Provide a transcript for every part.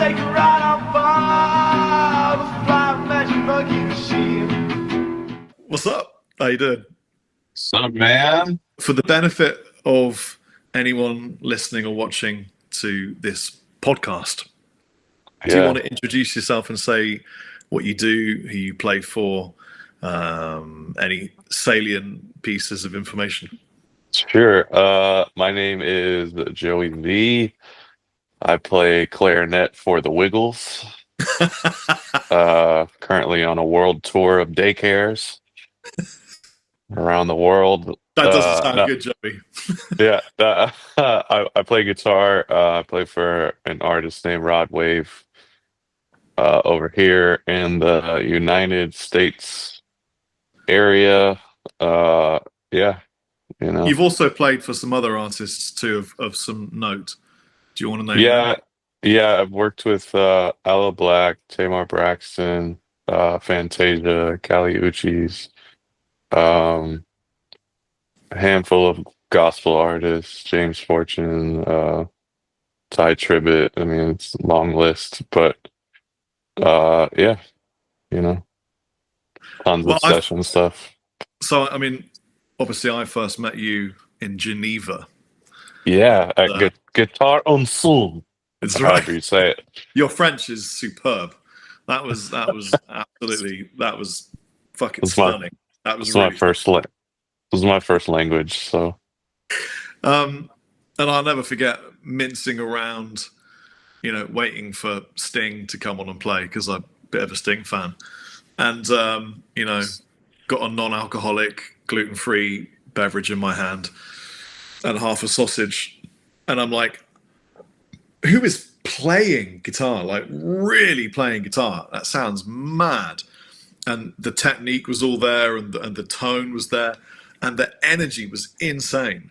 take a ride on board the flying magic monkey machine. What's up? How you doing? What's up, man? For the benefit of anyone listening or watching to this podcast, do you want to introduce yourself and say what you do, who you play for, any salient pieces of information? Sure. My name is Joey V. I play clarinet for the Wiggles. Currently on a world tour of daycares around the world. That doesn't sound good, Joey. I play guitar. I play for an artist named Rod Wave over here in the United States area. You've also played for some other artists too of some note. Do you want to name them? Yeah, I've worked with Aloe Blacc, Tamor Braxton, Fantasia, Kali Uchis, a handful of gospel artists, James Fortune, Ty Tribbett. I mean, it's a long list, but tons of session stuff. So, I mean, obviously, I first met you in Geneva. Yeah, at Guitar on Zoom. It's right. However you say it. Your French is superb. That was absolutely, that was fucking stunning. That was really This was my first language, so. And I'll never forget mincing around, waiting for Sting to come on and play because I'm a bit of a Sting fan, and got a non-alcoholic, gluten-free beverage in my hand and half a sausage, and I'm like, who is playing guitar, like really playing guitar? That sounds mad. And the technique was all there, and the tone was there, and the energy was insane.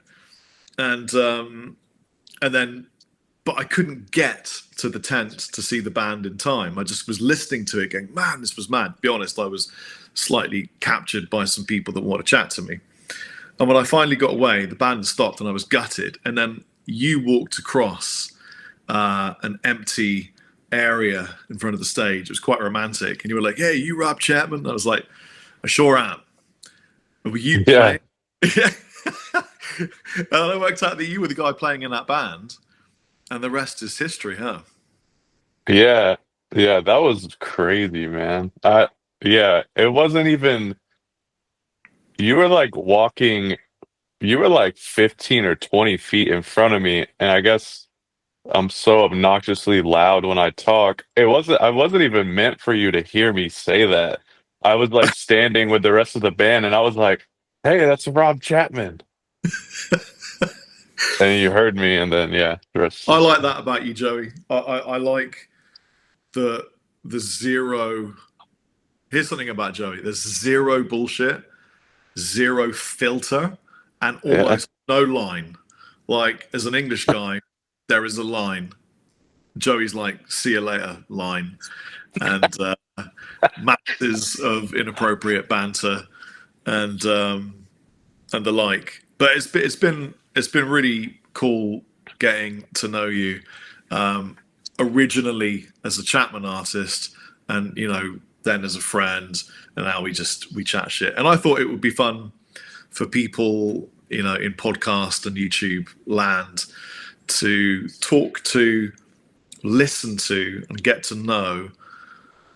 And then, but I couldn't get to the tent to see the band in time. I just was listening to it going, man, this was mad. To be honest, I was slightly captured by some people that want to chat to me. And when I finally got away, the band stopped and I was gutted. And then you walked across an empty area in front of the stage. It was quite romantic. And you were like, hey, you Rob Chapman? And I was like, I sure am. Were you playing? Yeah. And I worked out that you were the guy playing in that band. And the rest is history, huh? Yeah, that was crazy, man. It wasn't even, you were like 15 or 20 feet in front of me, and I guess I'm so obnoxiously loud when I talk. I wasn't even meant for you to hear me say that. I was like standing with the rest of the band, and I was like, hey, that's Rob Chapman. And you heard me, and then the rest. I like that about you, Joey. I like the zero. Here's something about Joey. There's zero bullshit, zero filter, and almost no line. Like, as an English guy, there is a line. Joey's like, see you later line. And masses of inappropriate banter and the like. But it's been really cool getting to know you. Originally as a Chapman artist, and then as a friend, and now we chat shit. And I thought it would be fun for people, in podcast and YouTube land, to talk to, listen to, and get to know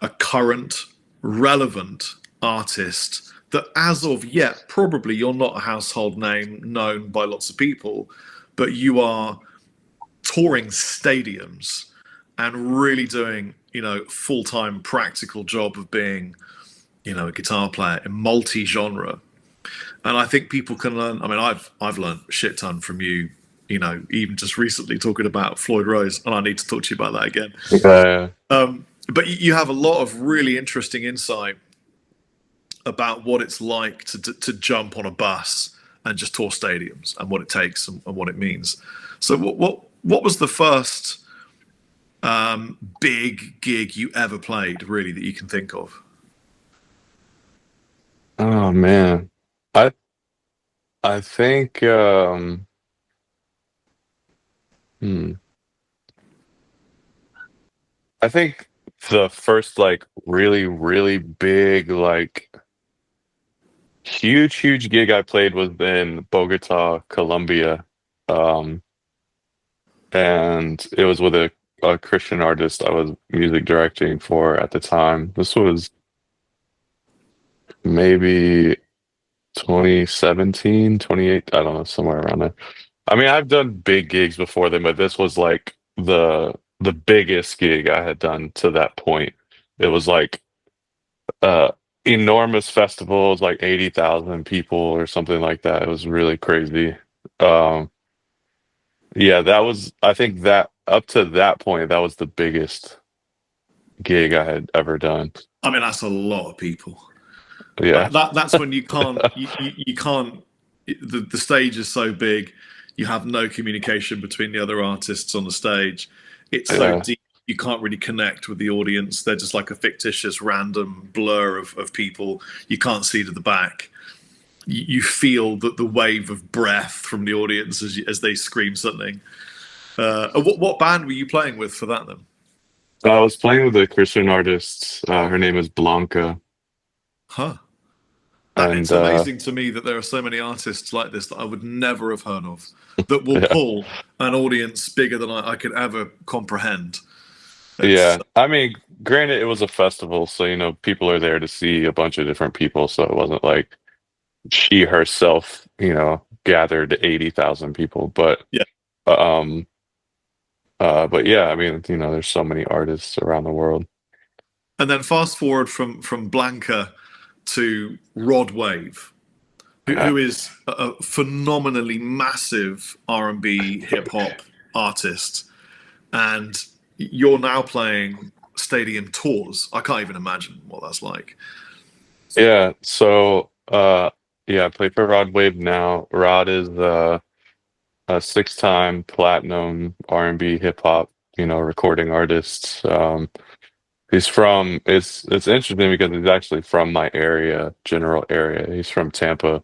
a current, relevant artist that as of yet, probably you're not a household name known by lots of people, but you are touring stadiums and really doing, full-time practical job of being, a guitar player in multi-genre. And I think people can learn. I mean, I've learned a shit ton from you, even just recently talking about Floyd Rose, and I need to talk to you about that again. But you have a lot of really interesting insight about what it's like to jump on a bus and just tour stadiums, and what it takes and what it means. So what was the first big gig you ever played, really, that you can think of? Oh man, I think I think the first like really, really big, like huge gig I played was in Bogota, Colombia. Um, and it was with a Christian artist I was music directing for at the time. This was maybe 2017, 28, I don't know, somewhere around there. I mean, I've done big gigs before then, but this was like the biggest gig I had done to that point. It was like uh enormous festivals, like 80,000 people or something like that. It was really crazy. Um yeah, that was I think that up to that point, that was the biggest gig I had ever done. I mean, that's a lot of people. Yeah. That's when you can't you can't. The stage is so big, you have no communication between the other artists on the stage. It's so Yeah. deep, you can't really connect with the audience. They're just like a fictitious, random blur of people. You can't see to the back. You feel that the wave of breath from the audience as they scream something. What band were you playing with for that then? I was playing with a Christian artist. Her name is Blanca. Huh. And It's amazing to me that there are so many artists like this that I would never have heard of that will yeah. pull an audience bigger than I could ever comprehend. It's Yeah. I mean, granted, it was a festival, so people are there to see a bunch of different people, so it wasn't like she herself, gathered 80,000 people. yeah. Um, but yeah, I mean, there's so many artists around the world. And then fast forward from Blanca to Rod Wave, Yeah. who is a phenomenally massive R&B hip hop artist, and you're now playing stadium tours. I can't even imagine what that's like. Yeah. So, yeah, I play for Rod Wave now. Rod is a six-time platinum R&B hip hop, recording artist. It's interesting because he's actually from my area, general area. He's from Tampa,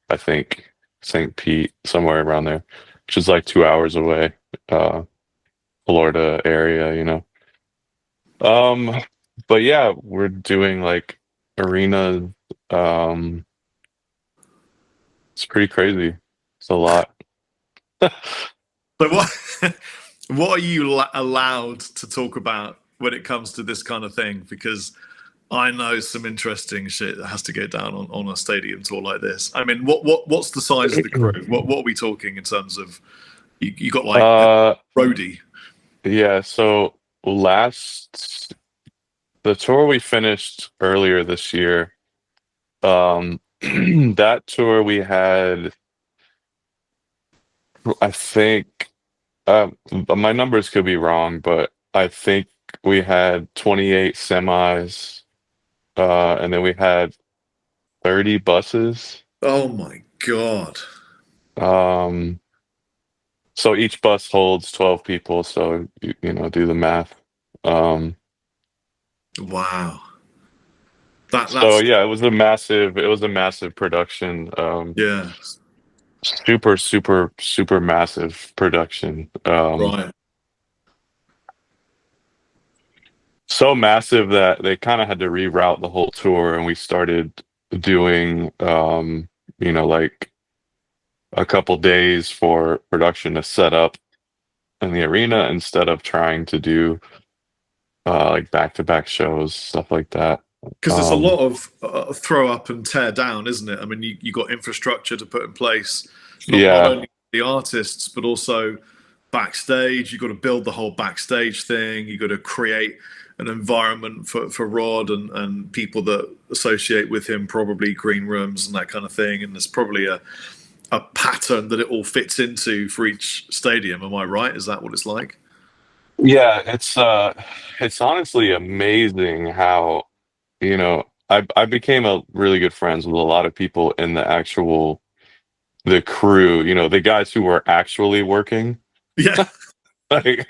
I think, St. Pete, somewhere around there, which is like 2 hours away, uh, Florida area. Um, but yeah, we're doing like arena. Um, it's pretty crazy. It's a lot. So what what are you allowed to talk about when it comes to this kind of thing? Because I know some interesting shit that has to go down on a stadium tour like this. I mean, what's the size of the crew? What are we talking in terms of? You got like a Uh, roadie. yeah, so last the tour we finished earlier this year, that tour we had, I think, my numbers could be wrong, but I think we had 28 semis, and then we had 30 buses. Oh my god! Um, so each bus holds 12 people, so do the math. Um, Wow, so that's yeah, it was a massive production. yeah, Super, super, super massive production. right. So massive that they kind of had to reroute the whole tour, and we started doing, like a couple days for production to set up in the arena instead of trying to do like back-to-back shows, stuff like that. Because there's a Um, lot of throw up and tear down, isn't it? I mean, you got infrastructure to put in place, not yeah, only the artists, but also backstage. You got to build the whole backstage thing. You got to create an environment for Rod and people that associate with him, probably green rooms and that kind of thing. And there's probably a pattern that it all fits into for each stadium. Am I right? Is that what it's like? yeah, it's honestly amazing how, I became a really good friends with a lot of people in the crew, the guys who were actually working. Yeah. Like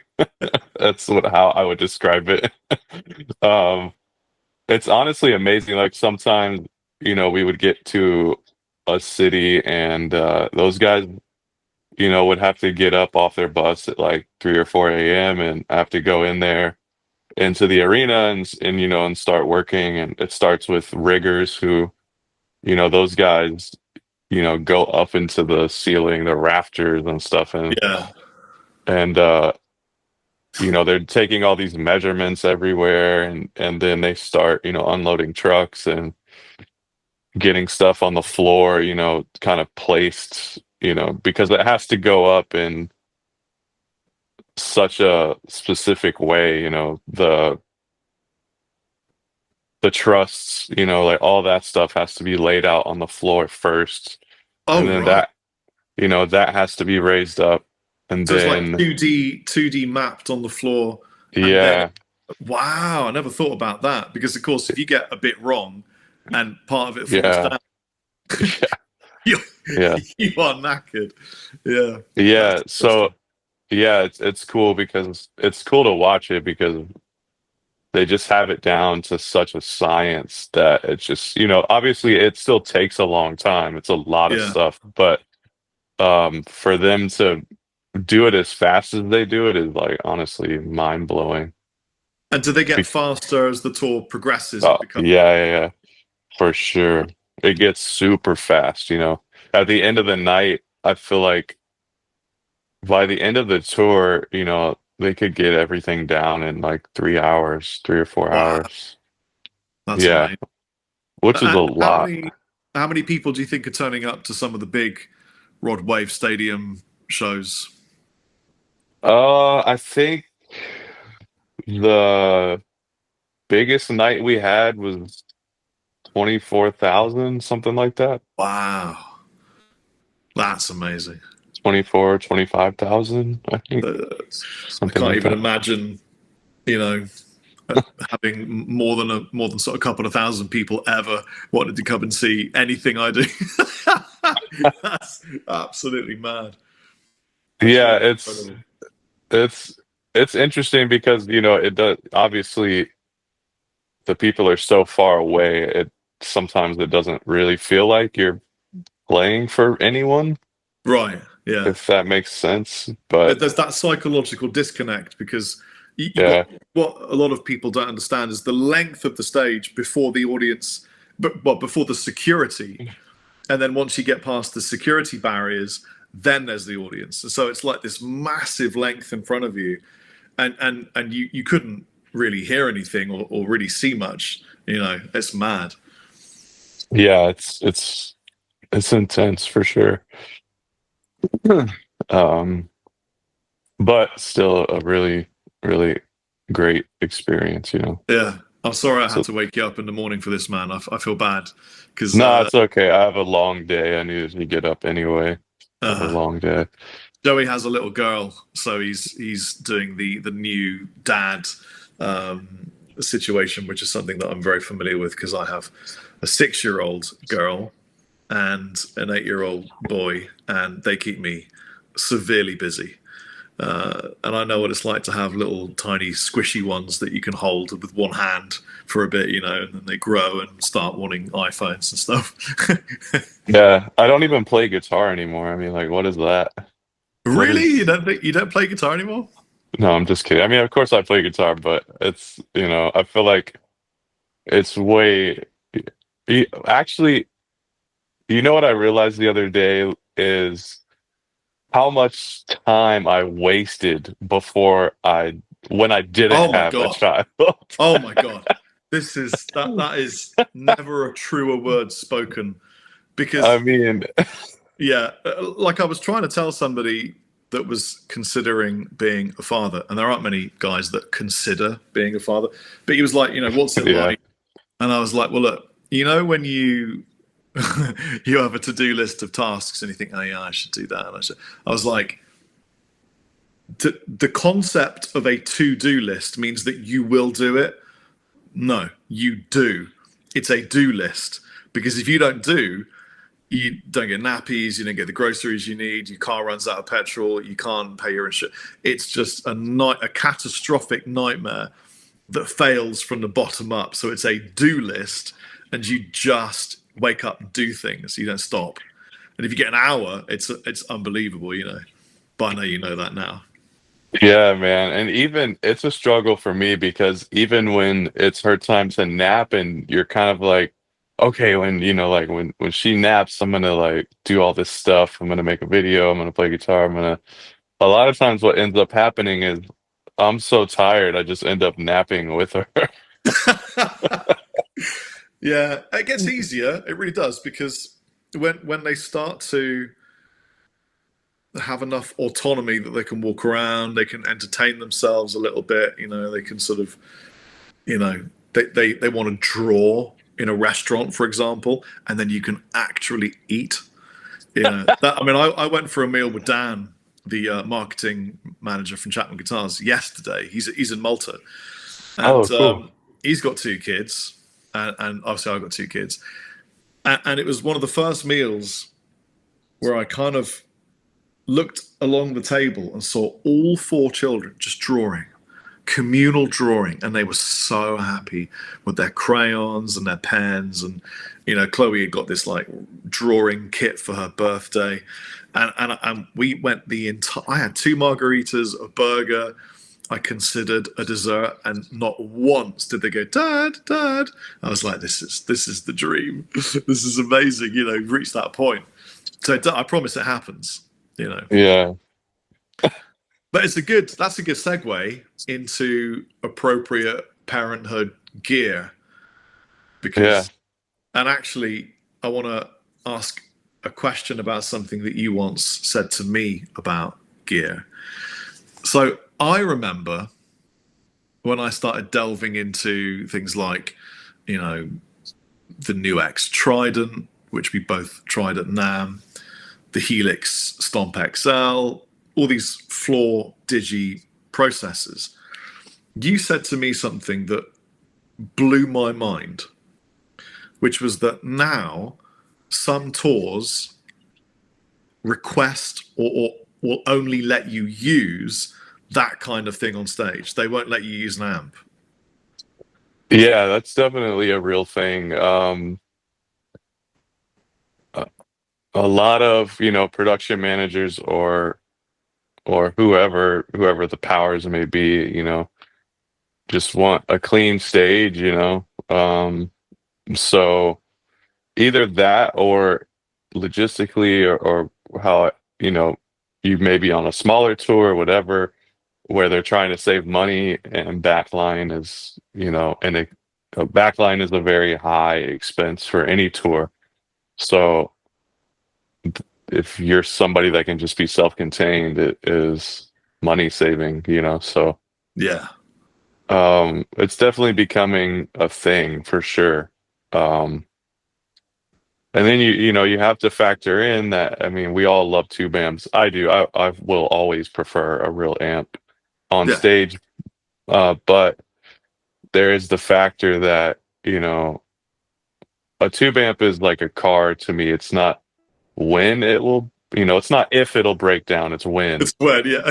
that's how I would describe it. Um, it's honestly amazing. Like sometimes, we would get to a city and those guys, would have to get up off their bus at like 3 or 4 a.m. and have to go in there into the arena and and start working. And it starts with riggers who, those guys, go up into the ceiling, the rafters and stuff, Yeah. and they're taking all these measurements everywhere, and then they start, unloading trucks and getting stuff on the floor, kind of placed, because it has to go up in such a specific way, the trusts, like all that stuff has to be laid out on the floor first, and Oh, then right. that has to be raised up, and So it's like then 2D mapped on the floor, and then yeah, wow, I never thought about that because of course if you get a bit wrong and part of it falls yeah, down, you yeah, you are knackered. Yeah, yeah. that's So interesting. yeah, it's cool because it's cool to watch it because they just have it down to such a science that it's just, obviously it still takes a long time. It's a lot of Yeah. stuff, but for them to do it as fast as they do it is like honestly mind blowing. And do they get Be faster as the tour progresses? oh It becomes yeah, yeah, yeah, for sure. It gets super fast, At the end of the night, I feel like by the end of the tour, they could get everything down in like 3 hours, 3 or 4 hours. wow. That's Yeah, amazing. which is a And lot. how many people do you think are turning up to some of the big Rod Wave Stadium shows? I think the biggest night we had was 24,000, something like that. Wow, that's amazing. 24, 25,000, I think, Uh, I something can't like even that. imagine, you know, having more than sort of a couple of thousand people ever wanted to come and see anything I do. That's absolutely mad. That's Yeah, really incredible. it's it's interesting because, it does obviously the people are so far away, it sometimes it doesn't really feel like you're playing for anyone, Right. Yeah. if that makes sense. But There's that psychological disconnect because yeah, what a lot of people don't understand is the length of the stage before the audience, but well, before the security, and then once you get past the security barriers, then there's the audience. So it's like this massive length in front of you, and you couldn't really hear anything or really see much. It's mad. yeah, it's intense for sure. Um, but still a really, really great experience. Yeah, I'm sorry I had So to wake you up in the morning for this, man. I feel bad because no, it's okay. I have a long day. I needed to get up anyway. I have a uh, long day. Joey has a little girl, so he's doing the new dad situation, which is something that I'm very familiar with because I have a 6-year-old girl and an 8-year-old boy, and they keep me severely busy. And I know what it's like to have little tiny squishy ones that you can hold with one hand for a bit, and then they grow and start wanting iPhones and stuff. Yeah, I don't even play guitar anymore. I mean, like, what is that? What Really, is? you don't play guitar anymore? No, I'm just kidding. I mean, of course I play guitar, but it's, I feel like it's way. Actually, what I realized the other day is how much time I wasted when I didn't Oh my have a god! child. Oh my god! That is never a truer word spoken I because mean, yeah, like I was trying to tell somebody that was considering being a father, and there aren't many guys that consider being a father, but he was like, what's it yeah, like? And I was like, well, look, when you you have a to-do list of tasks and you think, oh yeah, I should do that. And I was like, the concept of a to-do list means that you will do it. No, you do. It's a do list because if you don't do, you don't get nappies, you don't get the groceries you need, your car runs out of petrol, you can't pay your insurance. It's just a catastrophic nightmare that fails from the bottom up. So it's a do list, and you just wake up and do things. You don't stop. And if you get an hour, it's unbelievable. But I know you know that now. Yeah, man. And even it's a struggle for me because even when it's her time to nap and you're kind of like, okay, when like when she naps, I'm gonna like do all this stuff. I'm gonna make a video, I'm gonna play guitar, I'm gonna a lot of times what ends up happening is I'm so tired, I just end up napping with her. Yeah, it gets easier. It really does because when they start to have enough autonomy that they can walk around, they can entertain themselves a little bit. They can sort of, you know, they want to draw in a restaurant, for example, and then you can actually eat. That I mean, I went for a meal with Dan, the marketing manager from Chapman Guitars, yesterday. He's in Malta, Oh, and cool. he's got two kids, and obviously I've got two kids, and it was one of the first meals where I kind of looked along the table and saw all four children just drawing, communal drawing, and they were so happy with their crayons and their pens. And Chloe had got this like drawing kit for her birthday, and we went the entire. I had two margaritas, a burger. I considered a dessert, and not once did they go, "Dad, Dad." I was like, "This is the dream. This is amazing." Reached that point. So I promise it happens. Yeah. But that's a good segue into appropriate parenthood gear Yeah. because, and actually, I want to ask a question about something that you once said to me about gear. So I remember when I started delving into things like, the New X Trident, which we both tried at NAMM, the Helix Stomp XL, all these floor digi processors. You said to me something that blew my mind, which was that now some tours request or will only let you use that kind of thing on stage. They won't let you use an amp. Yeah, that's definitely a real thing. A, a lot of, production managers or whoever the powers may be, just want a clean stage, so either that or logistically or how, you may be on a smaller tour or whatever, where they're trying to save money and backline is, and a backline is a very high expense for any tour. So if you're somebody that can just be self-contained, it is money saving, so Yeah. it's definitely becoming a thing for sure. Um, and then you have to factor in that, I mean, we all love tube amps. I do. I will always prefer a real amp on Yeah. stage. But there is the factor that, a tube amp is like a car to me. It's not when it will, it's not if it'll break down, it's when. It's weird. Yeah.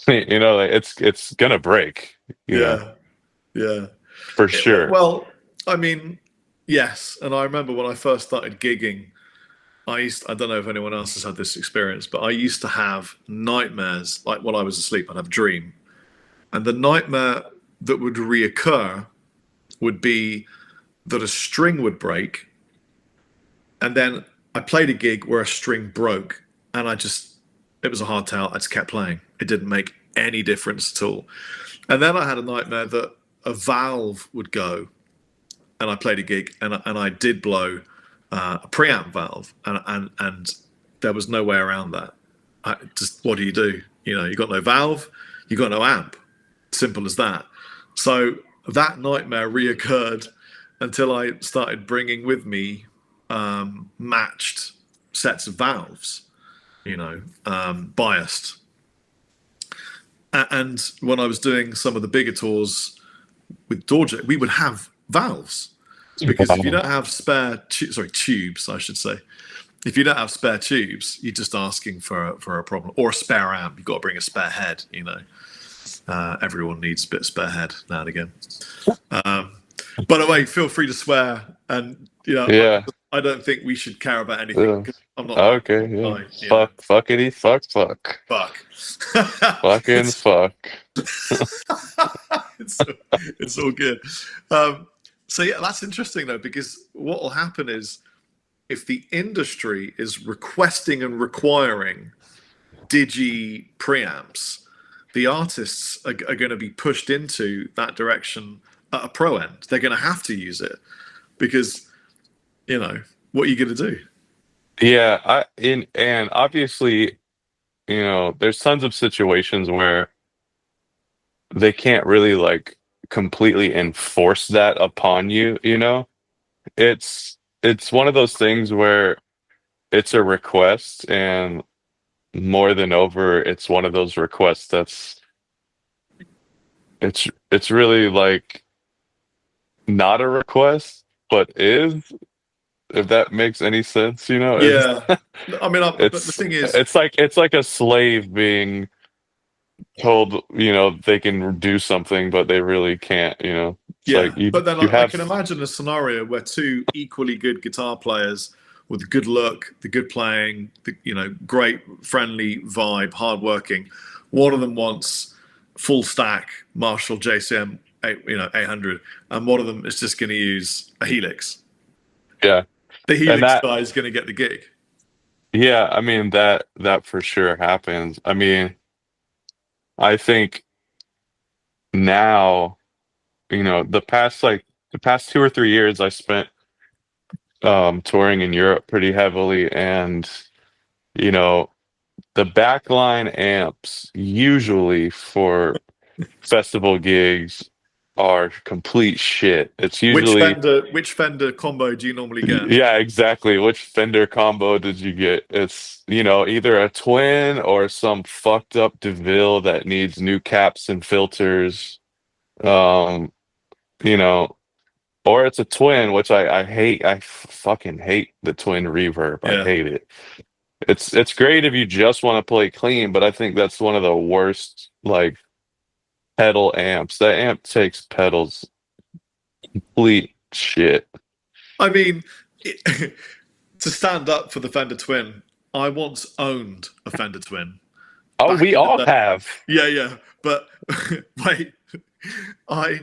Like, it's gonna break, Yeah. Yeah. for sure. Well, I mean, yes. And I remember when I first started gigging, I don't know if anyone else has had this experience, but I used to have nightmares. Like when I was asleep, I'd have a dream. And the nightmare that would reoccur would be that a string would break. And then I played a gig where a string broke. And it was a hard tell. I just kept playing. It didn't make any difference at all. And then I had a nightmare that a valve would go. And I played a gig and I did blow a preamp valve. And there was no way around that. What do? You got no valve, you got no amp. Simple as that. So that nightmare reoccurred until I started bringing with me matched sets of valves, biased. And when I was doing some of the bigger tours with Dorje, we would have valves because if you don't have spare tubes, I should say. If you don't have spare tubes, you're just asking for a problem. Or a spare amp, you've got to bring a spare head. Everyone needs a bit of spare head now and again. By the way, feel free to swear. And Yeah. I don't think we should care about anything. Uh, 'Cause I'm not that okay, yeah. guy. You know. Fuckity, fuck. Fuck. Fucking it's, fuck. it's it's all good. So yeah, that's interesting though, because what will happen is if the industry is requesting and requiring digi preamps, the artists are going to be pushed into that direction at a pro end. They're going to have to use it because, you know, what are you going to do? Yeah, and obviously, there's tons of situations where they can't really like completely enforce that upon you, you know? It's one of those things where it's a request, and more than over, it's one of those requests that's it's really like not a request, but is, if that makes any sense, it's Yeah. I mean, but the it's thing is, it's like a slave being told, they can do something, but they really can't, It's yeah. like you But then you I have can imagine a scenario where two equally good guitar players with the good look, the good playing, the, great friendly vibe, hardworking. One of them wants full stack Marshall JCM 800, and one of them is just going to use a Helix. yeah. The And Helix that guy is going to get the gig. yeah, I mean that for sure happens. I mean, I think now, the past 2 or 3 years I spent touring in Europe pretty heavily, and you know the backline amps usually for festival gigs are complete shit. It's Which usually Fender combo do you normally get? yeah, exactly. Which Fender combo did you get? It's, either a twin or some fucked up DeVille that needs new caps and filters. Um, you know, or it's a twin, which I hate. Fucking hate the twin reverb. I Yeah. hate it. It's great if you just want to play clean, but I think that's one of the worst like pedal amps. That amp takes pedals complete shit. I mean, to stand up for the Fender Twin, I once owned a Fender Twin Oh, back we in the all day. have. Yeah, yeah. But wait, I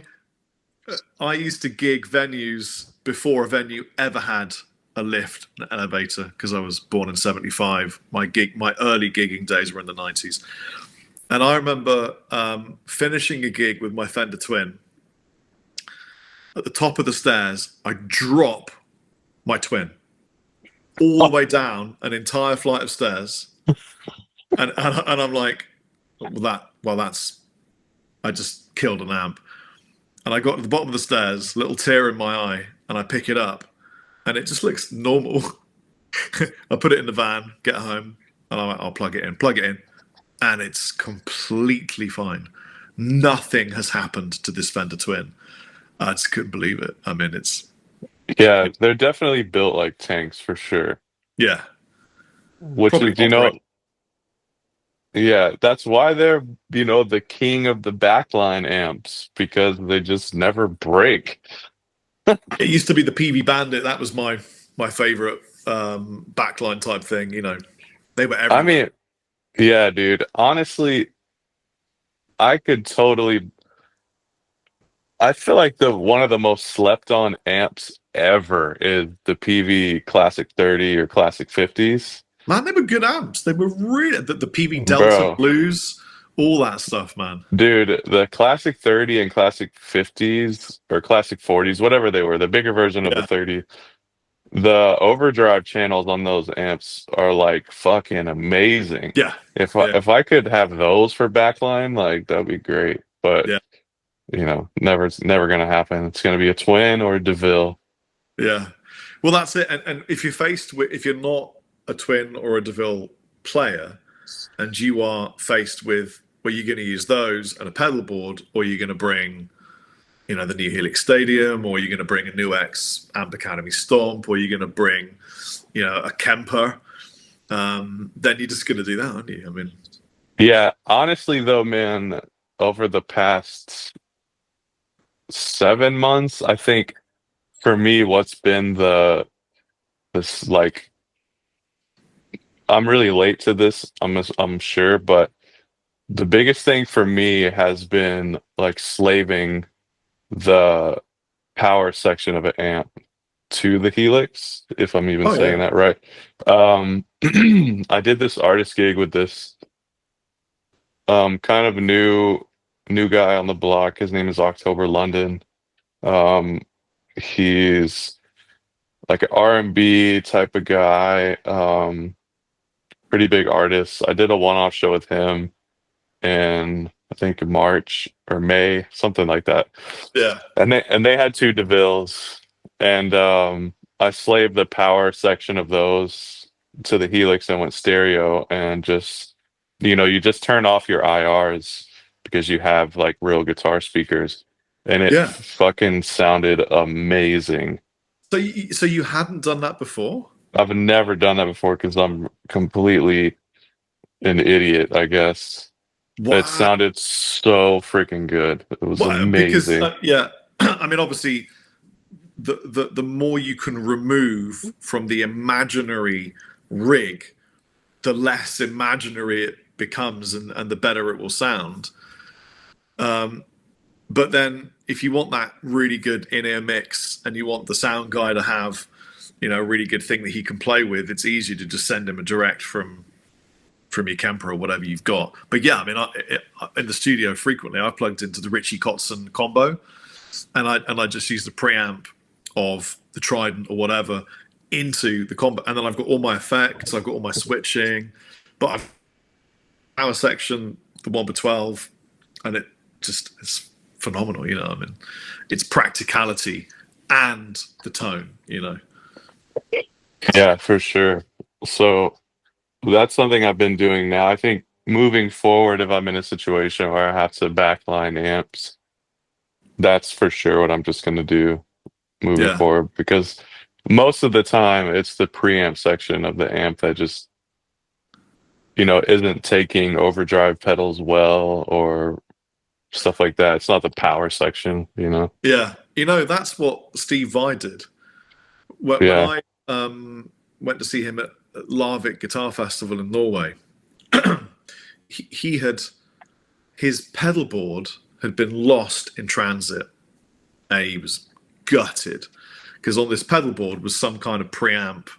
I used to gig venues before a venue ever had a lift, an elevator, because I was born in '75. My early gigging days were in the '90s, and I remember finishing a gig with my Fender Twin. At the top of the stairs, I drop my Twin all the way down an entire flight of stairs, and I'm like, that's I just killed an amp. And I got to the bottom of the stairs, little tear in my eye, and I pick it up, and it just looks normal. I put it in the van, get home, and I'll plug it in, and it's completely fine. Nothing has happened to this Fender Twin. I just couldn't believe it. I mean, Yeah, they're definitely built like tanks for sure. yeah, Which probably is, operate. yeah, that's why they're, the king of the backline amps, because they just never break. It used to be the PV Bandit. That was my favorite backline type thing. They were I everywhere. mean, yeah, dude, honestly, I could totally, I feel like the one of the most slept on amps ever is the PV Classic 30 or Classic 50s. Man, they were good amps. They were really the PV Delta Bro, Blues, all that stuff, man. dude, the Classic 30 and Classic 50s or Classic 40s, whatever they were, the bigger version of the Yeah, 30, the overdrive channels on those amps are like fucking amazing. yeah, If I yeah, if I could have those for backline, like that'd be great. But yeah, never gonna happen. It's gonna be a twin or a DeVille. yeah. Well, that's it. And if you're not a Twin or a DeVille player, and you are faced with where you're going to use those and a pedal board, or you're going to bring, the new Helix Stadium, or you're going to bring a new X Amp Academy Stomp, or you're going to bring, a Kemper, then you're just going to do that, aren't you? I mean, Yeah, honestly though, man, over the past 7 months, I think for me, what's been the this like I'm really late to this, I'm sure, but the biggest thing for me has been like slaving the power section of an amp to the Helix, if I'm even Oh saying yeah. that right. I did this artist gig with this kind of new guy on the block. His name is October London. Um, he's like an R&B type of guy, pretty big artist. I did a one-off show with him in I think March or May, something like that. Yeah. And they had two DeVilles, and I slaved the power section of those to the Helix and went stereo, and just you just turn off your IRs because you have like real guitar speakers, and it Yeah. fucking sounded amazing. So you hadn't done that before? I've never done that before because I'm completely an idiot, I guess. It Wow. sounded so freaking good. It was Well, because amazing. yeah, I mean, obviously, the more you can remove from the imaginary rig, the less imaginary it becomes, and the better it will sound. But then, if you want that really good in-ear mix, and you want the sound guy to have, a really good thing that he can play with, it's easy to just send him a direct from your Kemper or whatever you've got. But yeah, I mean, in the studio frequently, I plugged into the Richie Kotzen combo, and I just use the preamp of the Trident or whatever into the combo, and then I've got all my effects, I've got all my switching, but I've power section, the 1x12, and it's phenomenal. I mean, it's practicality and the tone. Yeah, for sure. So that's something I've been doing now. I think moving forward, if I'm in a situation where I have to backline amps, that's for sure what I'm just going to do moving Yeah. forward, because most of the time it's the preamp section of the amp that just, isn't taking overdrive pedals well or stuff like that. It's not the power section. Yeah, that's what Steve Vai did. When Yeah. I went to see him at Larvik Guitar Festival in Norway, he had his pedal board had been lost in transit, and he was gutted because on this pedal board was some kind of preamp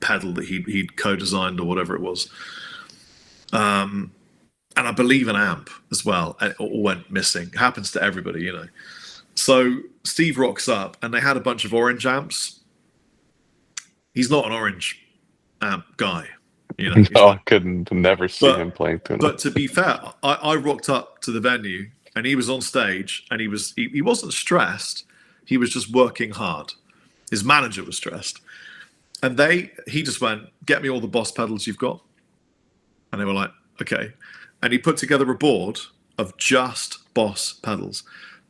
pedal that he'd co-designed or whatever it was. And I believe an amp as well, and it all went missing. It happens to everybody. So Steve rocks up, and they had a bunch of orange amps. He's not an orange amp guy. He's No, I not. couldn't never see him playing tuna. But to be fair, I rocked up to the venue, and he was on stage, and he wasn't stressed. He was just working hard. His manager was stressed, and he just went, "Get me all the Boss pedals you've got," and they were like, "Okay." And he put together a board of just Boss pedals,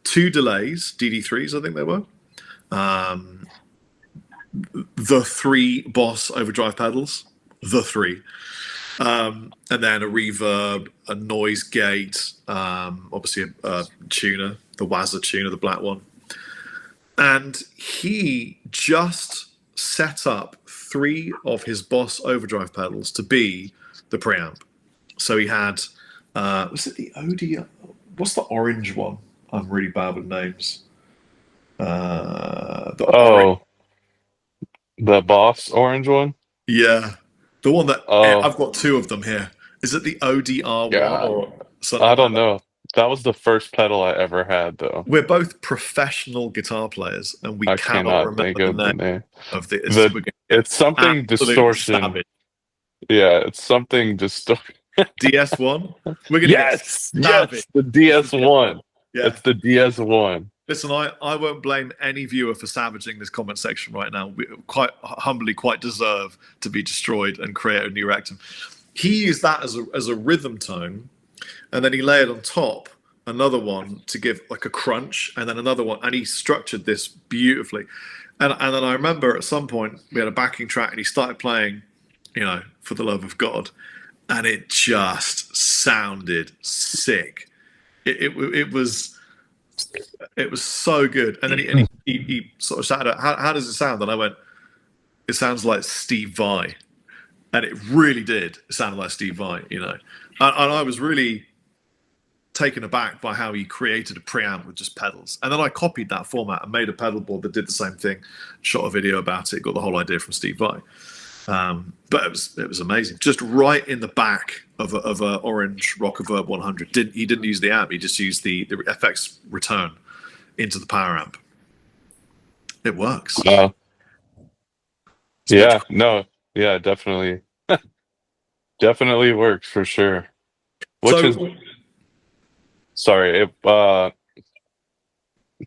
2 delays, DD3s, I think they were, the 3 Boss overdrive pedals, the 3, and then a reverb, a noise gate, obviously a tuner, the Wazza tuner, the black one. And he just set up 3 of his Boss overdrive pedals to be the preamp. So he had, was it the OD? What's the orange one? I'm really bad with names. The Boss orange one? Yeah, the one that Oh, I've got 2 of them here. Is it the ODR one God. or something I like don't that? know. That was the first pedal I ever had, though. We're both professional guitar players, and we I cannot cannot think remember the of the name name. of this. The We're going It's to something absolutely distortion. savage. Yeah, it's something distortion. DS1. We're going to get Yes, savage. the DS1. Yeah. It's the DS1. Listen, I won't blame any viewer for savaging this comment section right now. We quite humbly quite deserve to be destroyed and create a new rectum. He used that as a rhythm tone, and then he layered on top another one to give like a crunch, and then another one, and he structured this beautifully. And then I remember at some point we had a backing track, and he started playing, For the Love of God, and it just sounded sick. It was so good. And then he sort of shouted out, how does it sound? And I went, it sounds like Steve Vai, and it really did sound like Steve Vai, you know. And I was really taken aback by how he created a preamp with just pedals, and then I copied that format and made a pedal board that did the same thing. Shot a video about it, got the whole idea from Steve Vai. But it was amazing. Just right in the back of a orange Rockaverb 100. He didn't use the amp. He just used the FX return into the power amp. It works. Yeah, no, yeah, definitely, definitely works for sure. Which is, sorry, to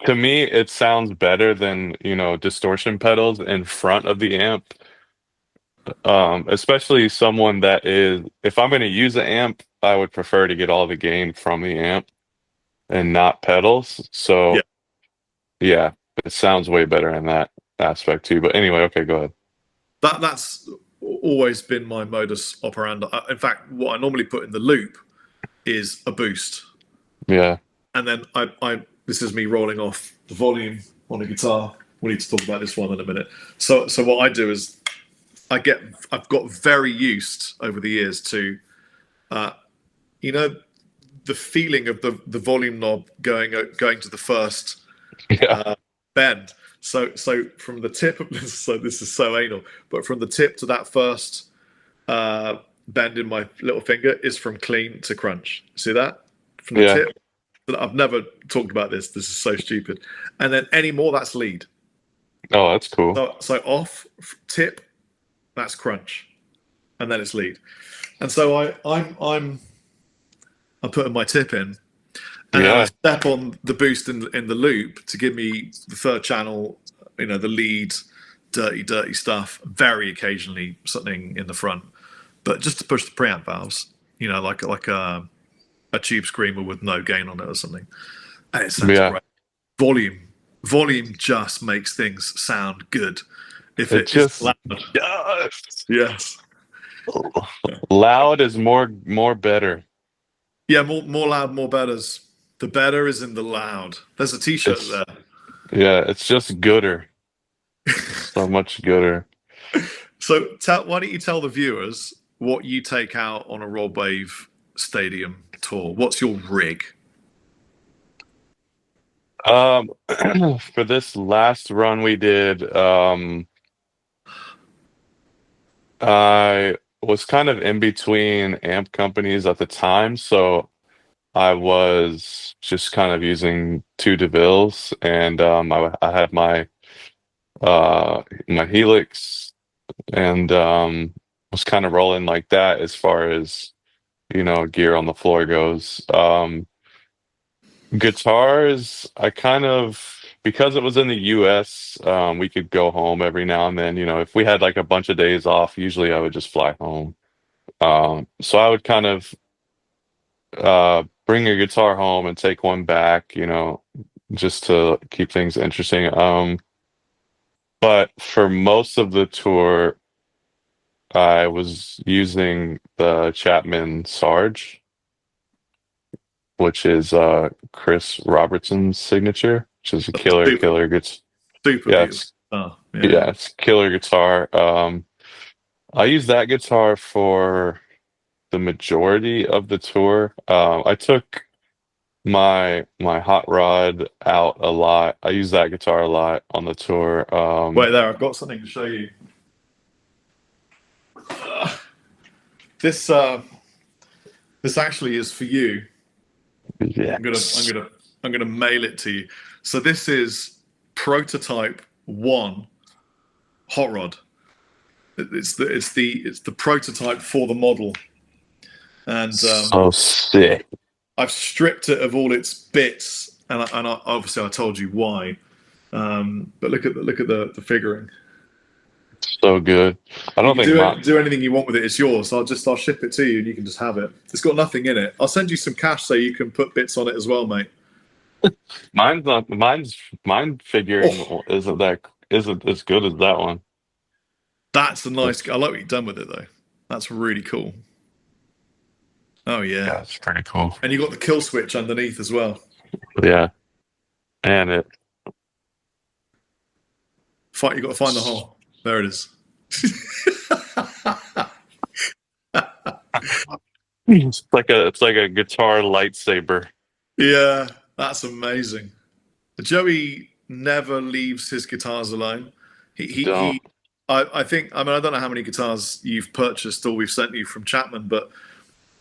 me, it sounds better than, distortion pedals in front of the amp. Especially someone that is, if I'm going to use an amp, I would prefer to get all the gain from the amp and not pedals. So, yeah, it sounds way better in that aspect too. But anyway, okay, go ahead. That's always been my modus operandi. In fact, what I normally put in the loop is a boost. Yeah. And then this is me rolling off the volume on a guitar. We need to talk about this one in a minute. So what I do is I've got very used over the years to, the feeling of the volume knob going to the first bend. So from the tip of so this is so anal, but from the tip to that first bend in my little finger is from clean to crunch. See that? From the tip. I've never talked about this. This is so stupid. And then any more, that's lead. Oh, that's cool. So off tip, that's crunch, and then it's lead. And so I'm putting my tip in, and then I step on the boost in the loop to give me the third channel, the lead, dirty stuff. Very occasionally something in the front, but just to push the preamp valves, like a tube screamer with no gain on it or something. And it sounds great. Volume just makes things sound good. If it just loud. Yes. Loud is more better. Yeah, more loud, more betters. The better is in the loud. There's a t-shirt there. Yeah, it's just gooder. So much gooder. So why don't you tell the viewers what you take out on a Rob Wave stadium tour? What's your rig? For this last run we did, I was kind of in between amp companies at the time, so I was just kind of using two DeVilles, and I had my Helix, and was kind of rolling like that as far as gear on the floor goes. Guitars, I kind of, because it was in the US, we could go home every now and then. If we had like a bunch of days off, usually I would just fly home. So I would kind of bring a guitar home and take one back, just to keep things interesting. But for most of the tour, I was using the Chapman Sarge, which is Chris Robertson's signature, which is a killer guitar. Super yeah, it's killer guitar. I use that guitar for the majority of the tour. I took my hot rod out a lot. I use that guitar a lot on the tour. Wait there, I've got something to show you. This actually is for you. Yes. I'm gonna mail it to you. So this is prototype 1 hot rod. It's the prototype for the model, and so sick. I've stripped it of all its bits, and obviously I told you why. But look at the figuring. So good. I don't think do anything you want with it. It's yours. I'll ship it to you, and you can just have it. It's got nothing in it. I'll send you some cash so you can put bits on it as well, mate. Mine figuring isn't as good as that one. That's a nice. I like what you've done with it though. That's really cool. Oh yeah, that's pretty cool. And you got the kill switch underneath as well. Yeah, and you got to find the hole. There it is. It's like a guitar lightsaber. Yeah, that's amazing. Joey never leaves his guitars alone. Don't. I think, I mean, I don't know how many guitars you've purchased or we've sent you from Chapman, but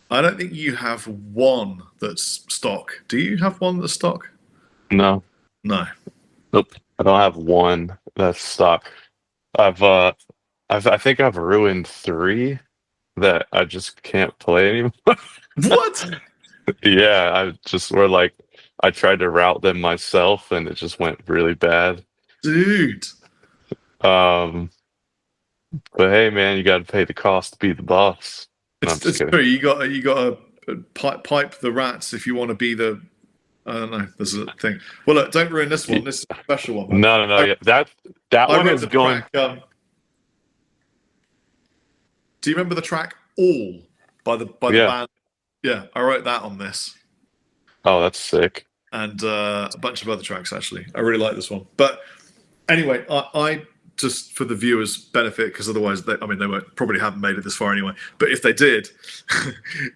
I don't think you have one that's stock. Do you have one that's stock? No. No. Nope. I don't have one that's stock. I've I think I've ruined three that I just can't play anymore. What? Yeah, I just were like I tried to route them myself and it just went really bad. Dude. Um, but hey man, you gotta pay the cost to be the boss. No, I'm just It's kidding. true. You got to pipe the rats if you want to be the. I don't know. There's a thing. Well, look, don't ruin this one. This is a special one. Man. No, yeah. That I one wrote is the going. track. Do you remember the track "All" by the Yeah. band? Yeah, I wrote that on this, Oh, that's sick. and a bunch of other tracks actually. I really like this one. But anyway, I just for the viewers' benefit, because otherwise, they won't, probably haven't made it this far anyway. But if they did,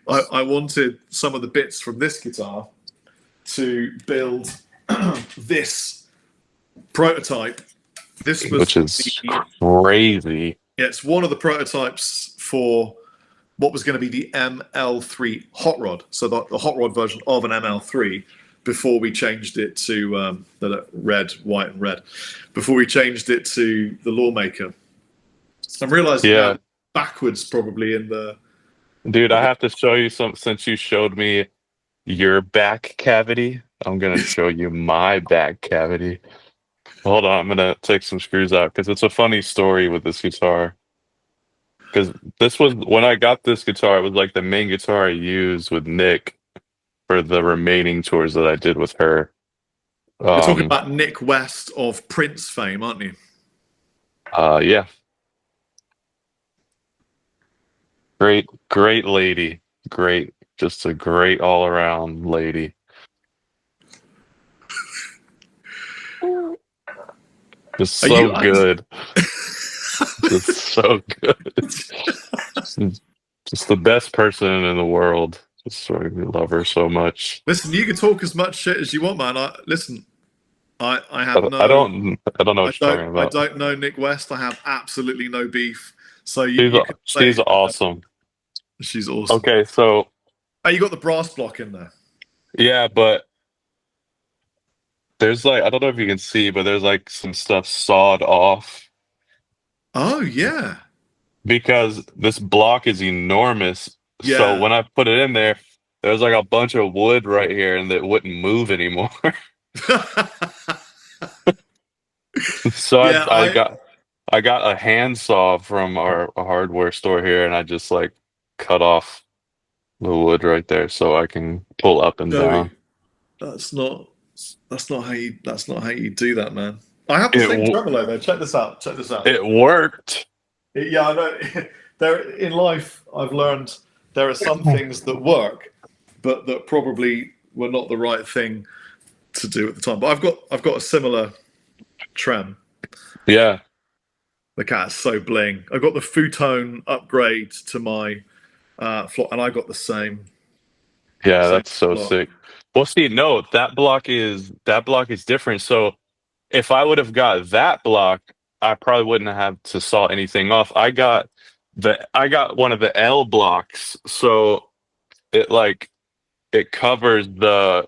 I wanted some of the bits from this guitar to build this prototype. This was Which is crazy. yeah, it's one of the prototypes for what was going to be the ML3 hot rod. So the hot rod version of an ML3 before we changed it to the red, white, and red. Before we changed it to the Lawmaker. I'm realizing Yeah. now backwards probably in the. Dude, I have to show you some since you showed me your back cavity. I'm gonna show you my back cavity. Hold on, I'm gonna take some screws out because it's a funny story with this guitar. Because this was when I got this guitar, it was like the main guitar I used with Nick for the remaining tours that I did with her. You're talking about Nick West of Prince fame, aren't you? Yeah. Great lady. Great, just a great all around lady. Just so good. Just so good. Just the best person in the world. Just so we love her so much. Listen, you can talk as much shit as you want, man. I have no. I don't know what you're talking I about. don't know Nick West. I have absolutely no beef. So you can She's say, awesome. She's awesome. Okay, so Oh, you got the brass block in there. yeah, but there's like I don't know if you can see, but there's like some stuff sawed off Oh yeah. because this block is enormous. Yeah. So when I put it in there's like a bunch of wood right here and it wouldn't move anymore. So Yeah, I got a handsaw from our hardware store here and I just like cut off the wood right there so I can pull up and Joey, down. that's not how you do that, man. I have the same tremolo though. Check this out. It worked. Yeah, I know. There in life, I've learned there are some things that work, but that probably were not the right thing to do at the time. But I've got a similar trem. Yeah. The cat's so bling. I've got the Futone upgrade to my flock, and I got the same. Yeah, Same that's so block. sick. Well, see, no, that block is different. So if I would have got that block, I probably wouldn't have to saw anything off. I got one of the L blocks, so it covers the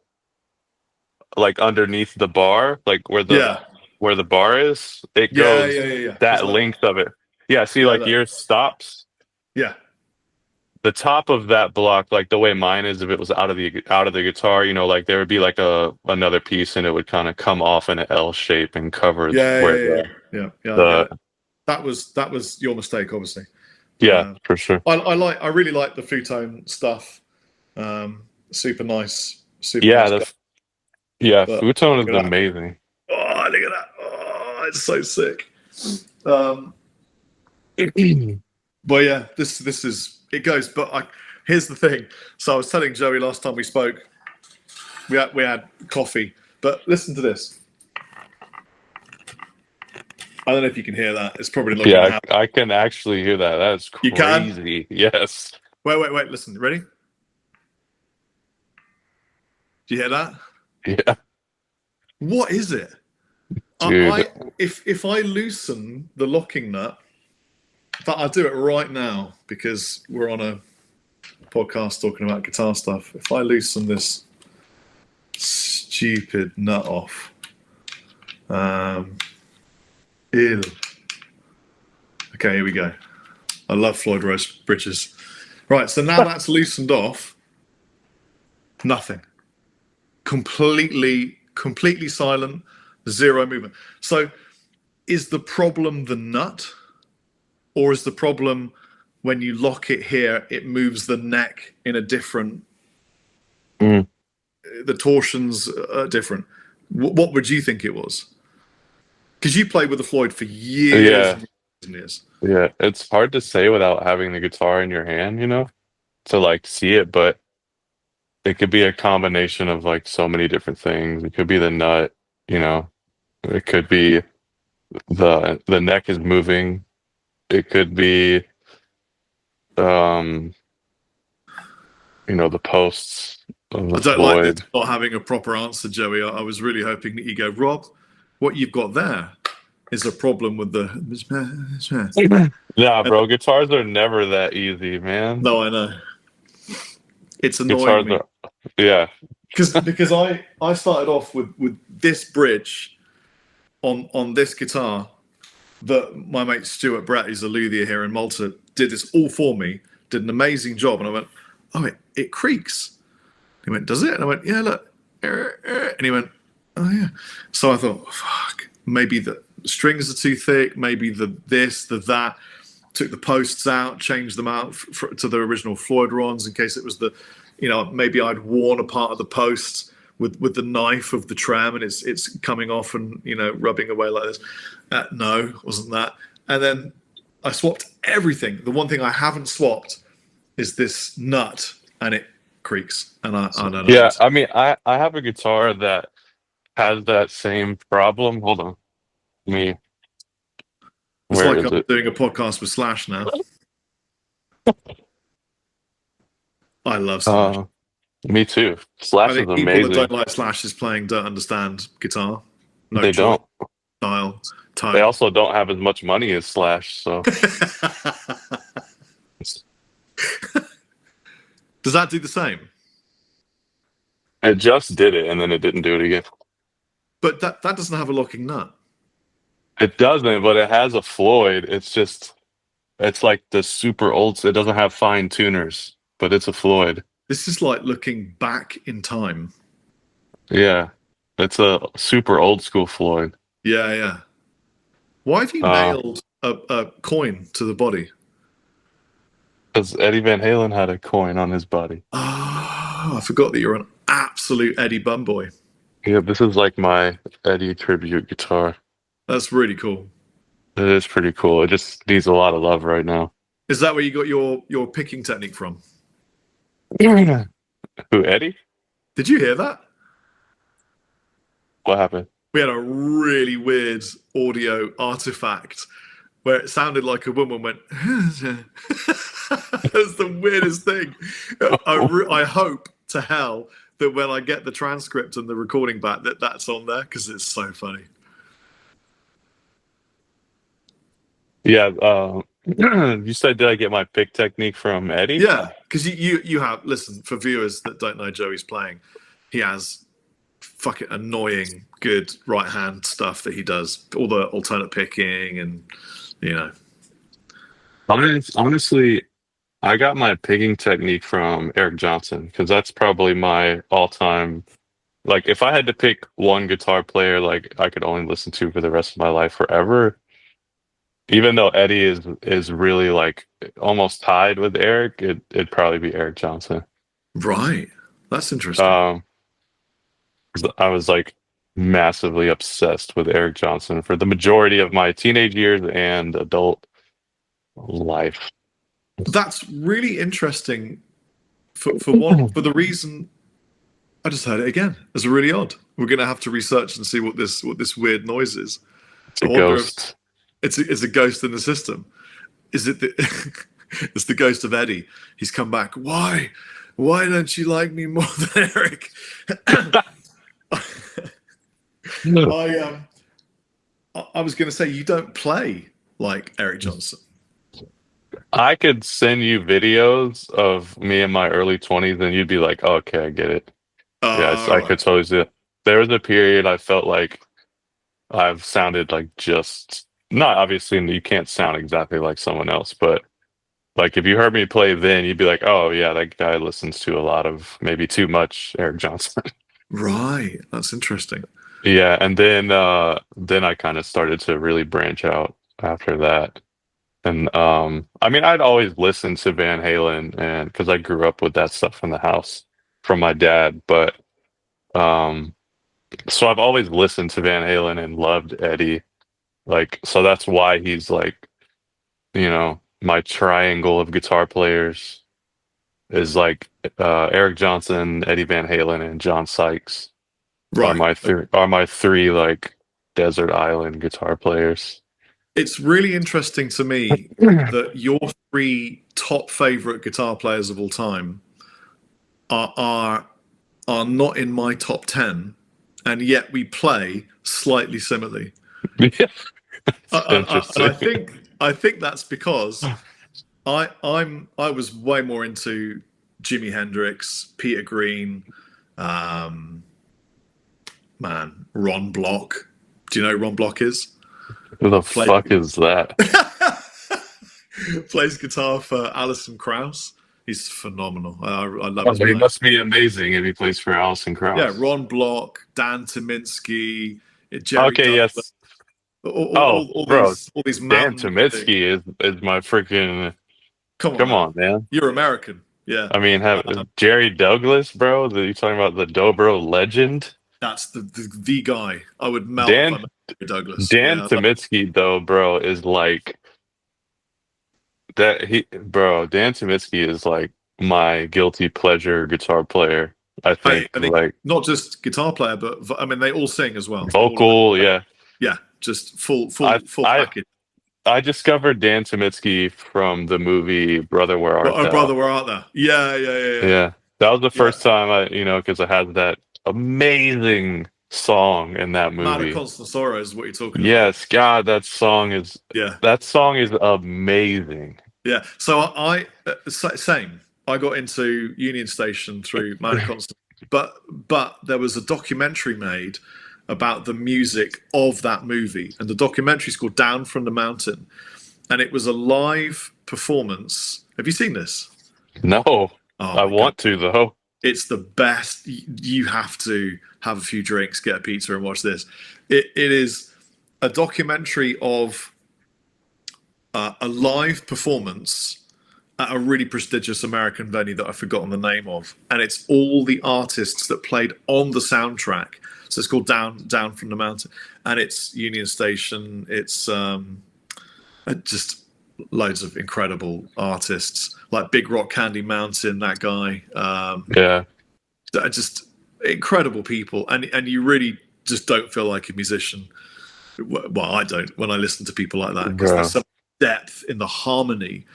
like underneath the bar, like where the bar is. It goes Yeah. that length of it. Yeah, see, like yours stops. Yeah. The top of that block, like the way mine is, if it was out of the guitar, like there would be like another piece, and it would kind of come off in an L shape and cover Yeah. the That was your mistake, obviously. yeah, for sure. I really like the Futone stuff. Super nice. Yeah, But Futone is amazing. Oh, look at that! Oh, it's so sick. But yeah, this is it goes. But here's the thing. So I was telling Joey last time we spoke, we had coffee. But listen to this. I don't know if you can hear that. It's probably not going to Yeah, happen. I can actually hear that. That's You can? crazy. Yes. Wait. Listen. Ready? Do you hear that? Yeah, What is it? dude. If I loosen the locking nut, in fact, I'll do it right now because we're on a podcast talking about guitar stuff. If I loosen this stupid nut off, ew. Okay, here we go. I love Floyd Rose bridges. Right, so now that's loosened off. Nothing. Completely silent. Zero movement. So, is the problem the nut, or is the problem when you lock it here, it moves the neck in a different? Mm. The torsions are different. What would you think it was? Because you played with the Floyd for years Yeah. and years. Yeah, it's hard to say without having the guitar in your hand, to like see it, but it could be a combination of like so many different things. It could be the nut, it could be the neck is moving. It could be the posts of the I don't like this Floyd. not having a proper answer, Joey. I was really hoping that you go, Rob, what you've got there is a problem with the. Nah, bro, guitars are never that easy, man. No, I know. It's annoying Guitars me. are, yeah. Because I started off with this bridge on this guitar that my mate Stuart Brett, who's a luthier here in Malta, did this all for me, did an amazing job. And I went, oh, it creaks. He went, does it? And I went, yeah, look. And he went, oh, yeah. So I thought, fuck, maybe the strings are too thick, maybe the this, the that. Took the posts out, changed them out to the original Floyd Rons in case it was the, maybe I'd worn a part of the post with the knife of the tram and it's coming off and, rubbing away like this. No, wasn't that. And then I swapped everything. The one thing I haven't swapped is this nut, and it creaks. And I don't know. Yeah, I mean, I have a guitar that has that same problem. Hold on. Me. It's Where like is I'm it? doing a podcast with Slash now. I love Slash. Me too. I Slash is think people amazing. that don't like Slash's playing don't understand guitar. No They choice, don't. style, tone. They also don't have as much money as Slash, so Does that do the same? it just did it and then it didn't do it again. But that doesn't have a locking nut. It doesn't, but it has a Floyd. It's like the super old. It doesn't have fine tuners, but it's a Floyd. This is like looking back in time. Yeah, it's a super old school Floyd. Yeah. Why have you nailed a coin to the body? Because Eddie Van Halen had a coin on his body. Oh, I forgot that you're an absolute Eddie bum boy. Yeah, this is like my Eddie tribute guitar. That's really cool. It is pretty cool. It just needs a lot of love right now. Is that where you got your picking technique from? Who, Eddie? Did you hear that? What happened? We had a really weird audio artifact where it sounded like a woman went. That's the weirdest thing. I hope to hell that when I get the transcript and the recording back, that's on there because it's so funny. Yeah, you said, did I get my pick technique from Eddie? Yeah, because you have, listen, for viewers that don't know Joey's playing, he has fucking annoying good right hand stuff that he does, all the alternate picking and Honestly, I got my picking technique from Eric Johnson because that's probably my all-time. Like, if I had to pick one guitar player, like I could only listen to for the rest of my life forever, even though Eddie is really like almost tied with Eric, it'd probably be Eric Johnson. Right, that's interesting. 'Cause I was like massively obsessed with Eric Johnson for the majority of my teenage years and adult life. That's really interesting. For the reason, I just heard it again. It's really odd. We're gonna have to research and see what this weird noise is. It's a ghost. It's a ghost in the system. Is it the it's the ghost of Eddie? He's come back. Why don't you like me more than Eric? I was going to say, you don't play like Eric Johnson. I could send you videos of me in my early 20s, and you'd be like, oh, okay, I get it. Yes, I could totally see it. There was a period I felt like I've sounded like just not obviously you can't sound exactly like someone else, but like if you heard me play then, you'd be like, oh yeah, that guy listens to a lot of maybe too much Eric Johnson. Right, that's interesting. Yeah, and then I kind of started to really branch out after that. And I mean, I'd always listened to Van Halen, and because I grew up with that stuff in the house from my dad, but um so I've always listened to Van Halen and loved Eddie. Like, so that's why he's like, my triangle of guitar players is like Eric Johnson, Eddie Van Halen, and John Sykes Right. Are my three like desert island guitar players. It's really interesting to me that your three top favorite guitar players of all time are not in my top 10, and yet we play slightly similarly. Yeah. And I think that's because I was way more into Jimi Hendrix, Peter Green, Ron Block. Do you know who Ron Block is? Who the fuck is that? Plays guitar for Alison Krauss. He's phenomenal. I love him. He must be amazing if he plays for Alison Krauss. Yeah, Ron Block, Dan Tyminski, Jerry okay, Douglas, yes. All these Dan Tyminski is my freaking. Come on, man. You're American. Yeah. I mean, Jerry Douglas, bro. You talking about the dobro legend? That's the guy. I would melt Dan Jerry Douglas. Dan Tyminski, though, bro, is like that. Dan Tyminski is like my guilty pleasure guitar player. I think like not just guitar player, but I mean they all sing as well. Vocal, yeah, just full package. I discovered Dan Tyminski from the movie Brother Where Art Thou? Brother Where Art Thou? Yeah. That was the first time because I had that amazing song in that movie. Man of Constant Sorrow is what you're talking about. Yes, God, that song is amazing. Yeah. So same. I got into Union Station through Man of Constant, but there was a documentary made about the music of that movie, and the documentary is called Down from the Mountain, and it was a live performance. Have you seen this? No. I want to, though. It's the best. You have to have a few drinks, get a pizza, and watch this. It is a documentary of a live performance at a really prestigious American venue that I've forgotten the name of, and it's all the artists that played on the soundtrack. So it's called Down from the Mountain, and it's Union Station. It's just loads of incredible artists like Big Rock Candy Mountain, that guy. Just incredible people, and you really just don't feel like a musician. Well, I don't when I listen to people like that, because there's some depth in the harmony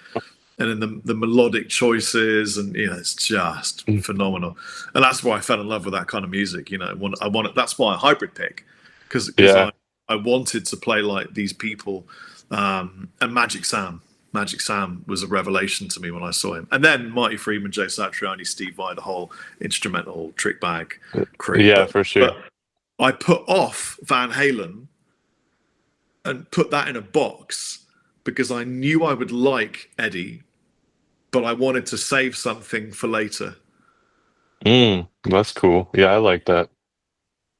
and in the melodic choices, and it's just phenomenal. And that's why I fell in love with that kind of music. I want it. That's why I hybrid pick, because I wanted to play like these people. And Magic Sam was a revelation to me when I saw him. And then Marty Friedman, Jay Satriani, Steve Vai, the whole instrumental trick bag crew. Yeah, for sure. But I put off Van Halen and put that in a box because I knew I would like Eddie, but I wanted to save something for later. That's cool. Yeah, I like that.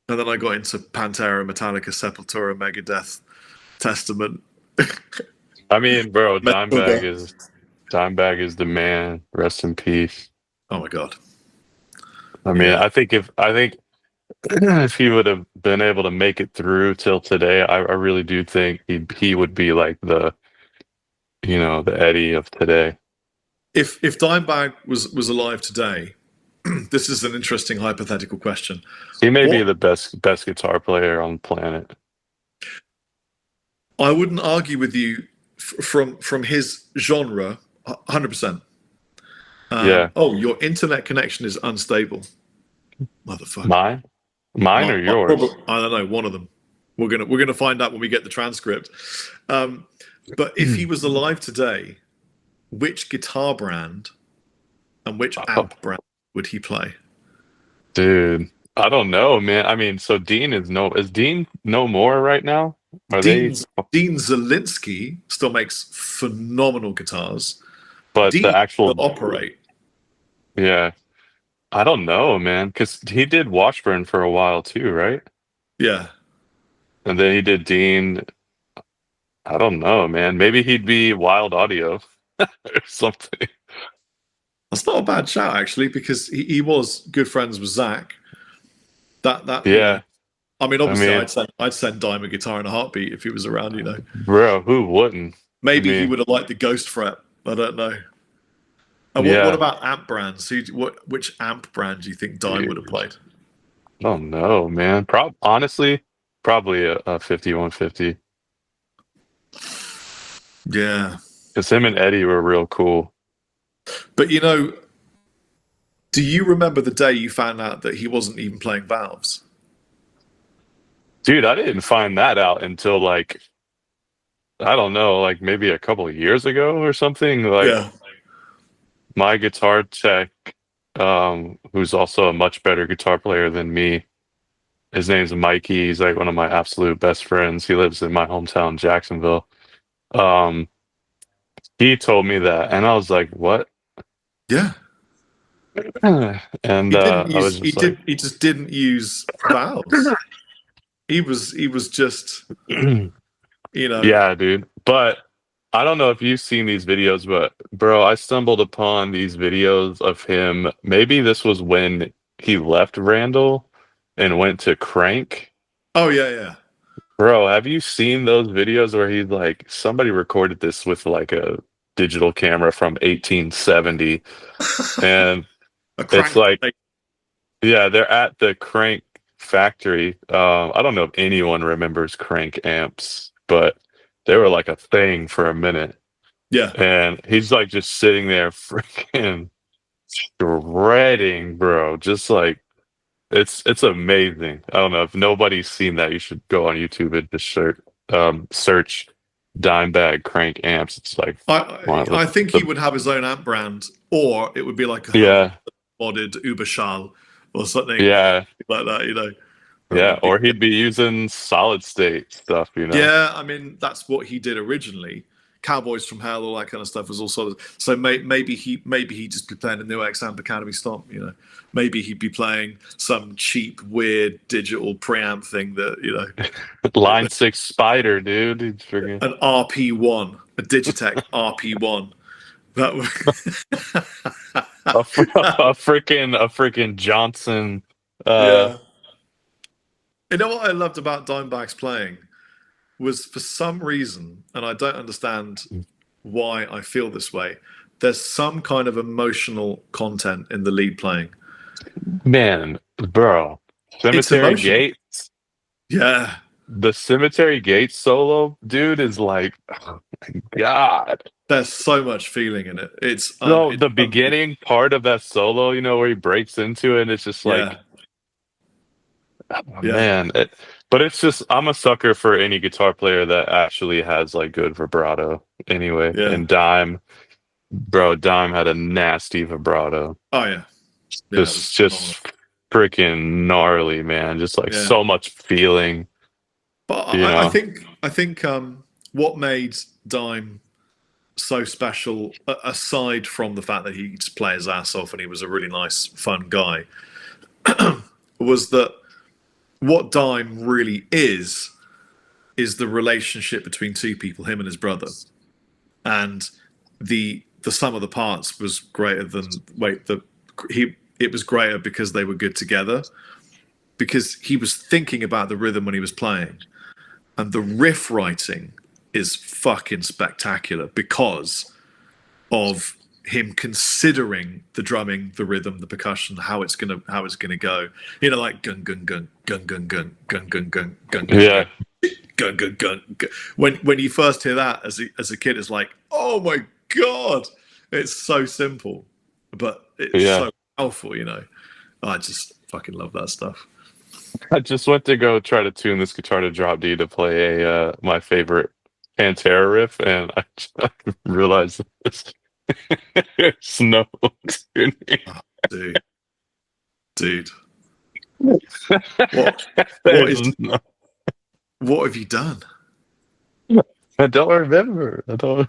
And then I got into Pantera, Metallica, Sepultura, Megadeth, Testament. I mean, bro, Dimebag is the man. Rest in peace. Oh my God. I mean, I think if he would have been able to make it through till today, I really do think he would be like the Eddie of today. If Dimebag was alive today, this is an interesting hypothetical question. He may be the best guitar player on the planet. I wouldn't argue with you from his genre, 100%. Yeah. Oh, your internet connection is unstable, motherfucker. Mine or yours? I don't know. One of them. We're gonna find out when we get the transcript. But if he was alive today, which guitar brand and which Oh, amp brand would he play? dude, I don't know, man. I mean, so is Dean no more right now? Are they? Dean Zelinsky still makes phenomenal guitars. But Dean the will actual, operate. yeah, I don't know, man, because he did Washburn for a while too, right? Yeah. And then he did Dean. I don't know, man. Maybe he'd be Wild Audio or something. That's not a bad shout actually, because he was good friends with Zach. That Yeah, I mean, I obviously, mean, I'd send Dime a guitar in a heartbeat if he was around. bro, who wouldn't? I Maybe he mean, would have liked the Ghost Fret. I don't know. And what yeah, about amp brands? Which amp brand do you think Dime would have played? I don't know, man. Honestly, probably a 5150. Yeah, Because him and Eddie were real cool. but do you remember the day you found out that he wasn't even playing valves? Dude, I didn't find that out until like, I don't know, like maybe a couple of years ago or something. Like Yeah. my guitar tech, who's also a much better guitar player than me. His name's Mikey. He's like one of my absolute best friends. He lives in my hometown, Jacksonville. Um, he told me that, and I was like, "What?" Yeah. And He didn't I was use. just like, He just didn't use valves. He was just. "Yeah, dude." But I don't know if you've seen these videos, but bro, I stumbled upon these videos of him. Maybe this was when he left Randall and went to Crank. Oh yeah, Bro, have you seen those videos where he's like, somebody recorded this with like a digital camera from 1870, yeah. and A it's crank. like, yeah, they're at the Crank factory. I don't know if anyone remembers Crank amps, but they were like a thing for a minute. Yeah. And he's like just sitting there freaking shredding, bro. Just like it's amazing. I don't know if nobody's seen that. You should go on YouTube and just search Dimebag Crank amps. It's like one of I think he would have his own amp brand, or it would be like a home yeah, modded Uberschall or something yeah, like that. That yeah. would be. Or he'd be using solid state stuff. Yeah, I mean that's what he did originally. Cowboys from Hell, all that kind of stuff was all solid. So maybe he just be playing a new X Amp Academy stomp. Maybe he'd be playing some cheap, weird digital preamp thing that Line 6 Spider, dude. He's freaking an RP1, a Digitech RP1. That would. a freaking Johnson. Yeah. You know what I loved about Dimebag's playing was, for some reason, and I don't understand why I feel this way, there's some kind of emotional content in the lead playing. Man, bro. It's Cemetery emotional. Gates. Yeah. The Cemetery Gates solo, dude, is like, oh my God. There's so much feeling in it. No, the beginning part of that solo, where he breaks into it, and it's just like, yeah. oh, Yeah. man. But it's just, I'm a sucker for any guitar player that actually has like good vibrato anyway. Yeah. And Dime had a nasty vibrato. Oh yeah. Just freaking gnarly, man. Just like so much feeling. But I think what made Dime so special, aside from the fact that he just play his ass off and he was a really nice, fun guy, was that what Dime really is the relationship between two people, him and his brother, and the sum of the parts was greater than it was greater because they were good together, because he was thinking about the rhythm when he was playing, and the riff writing is fucking spectacular because of him considering the drumming, the rhythm, the percussion, how it's gonna go. Like gun gun gun gun gun gun gun gun gun gun gun. Yeah. gun, gun, gun, gun. When you first hear that as a kid, it's like, oh my god, it's so simple, but it's Yeah. so powerful. I just fucking love that stuff. I just went to go try to tune this guitar to drop D to play a my favorite Pantera riff, and I just realized there's no tuning. Oh, dude, what There's is no. what have you done? I don't remember. I don't.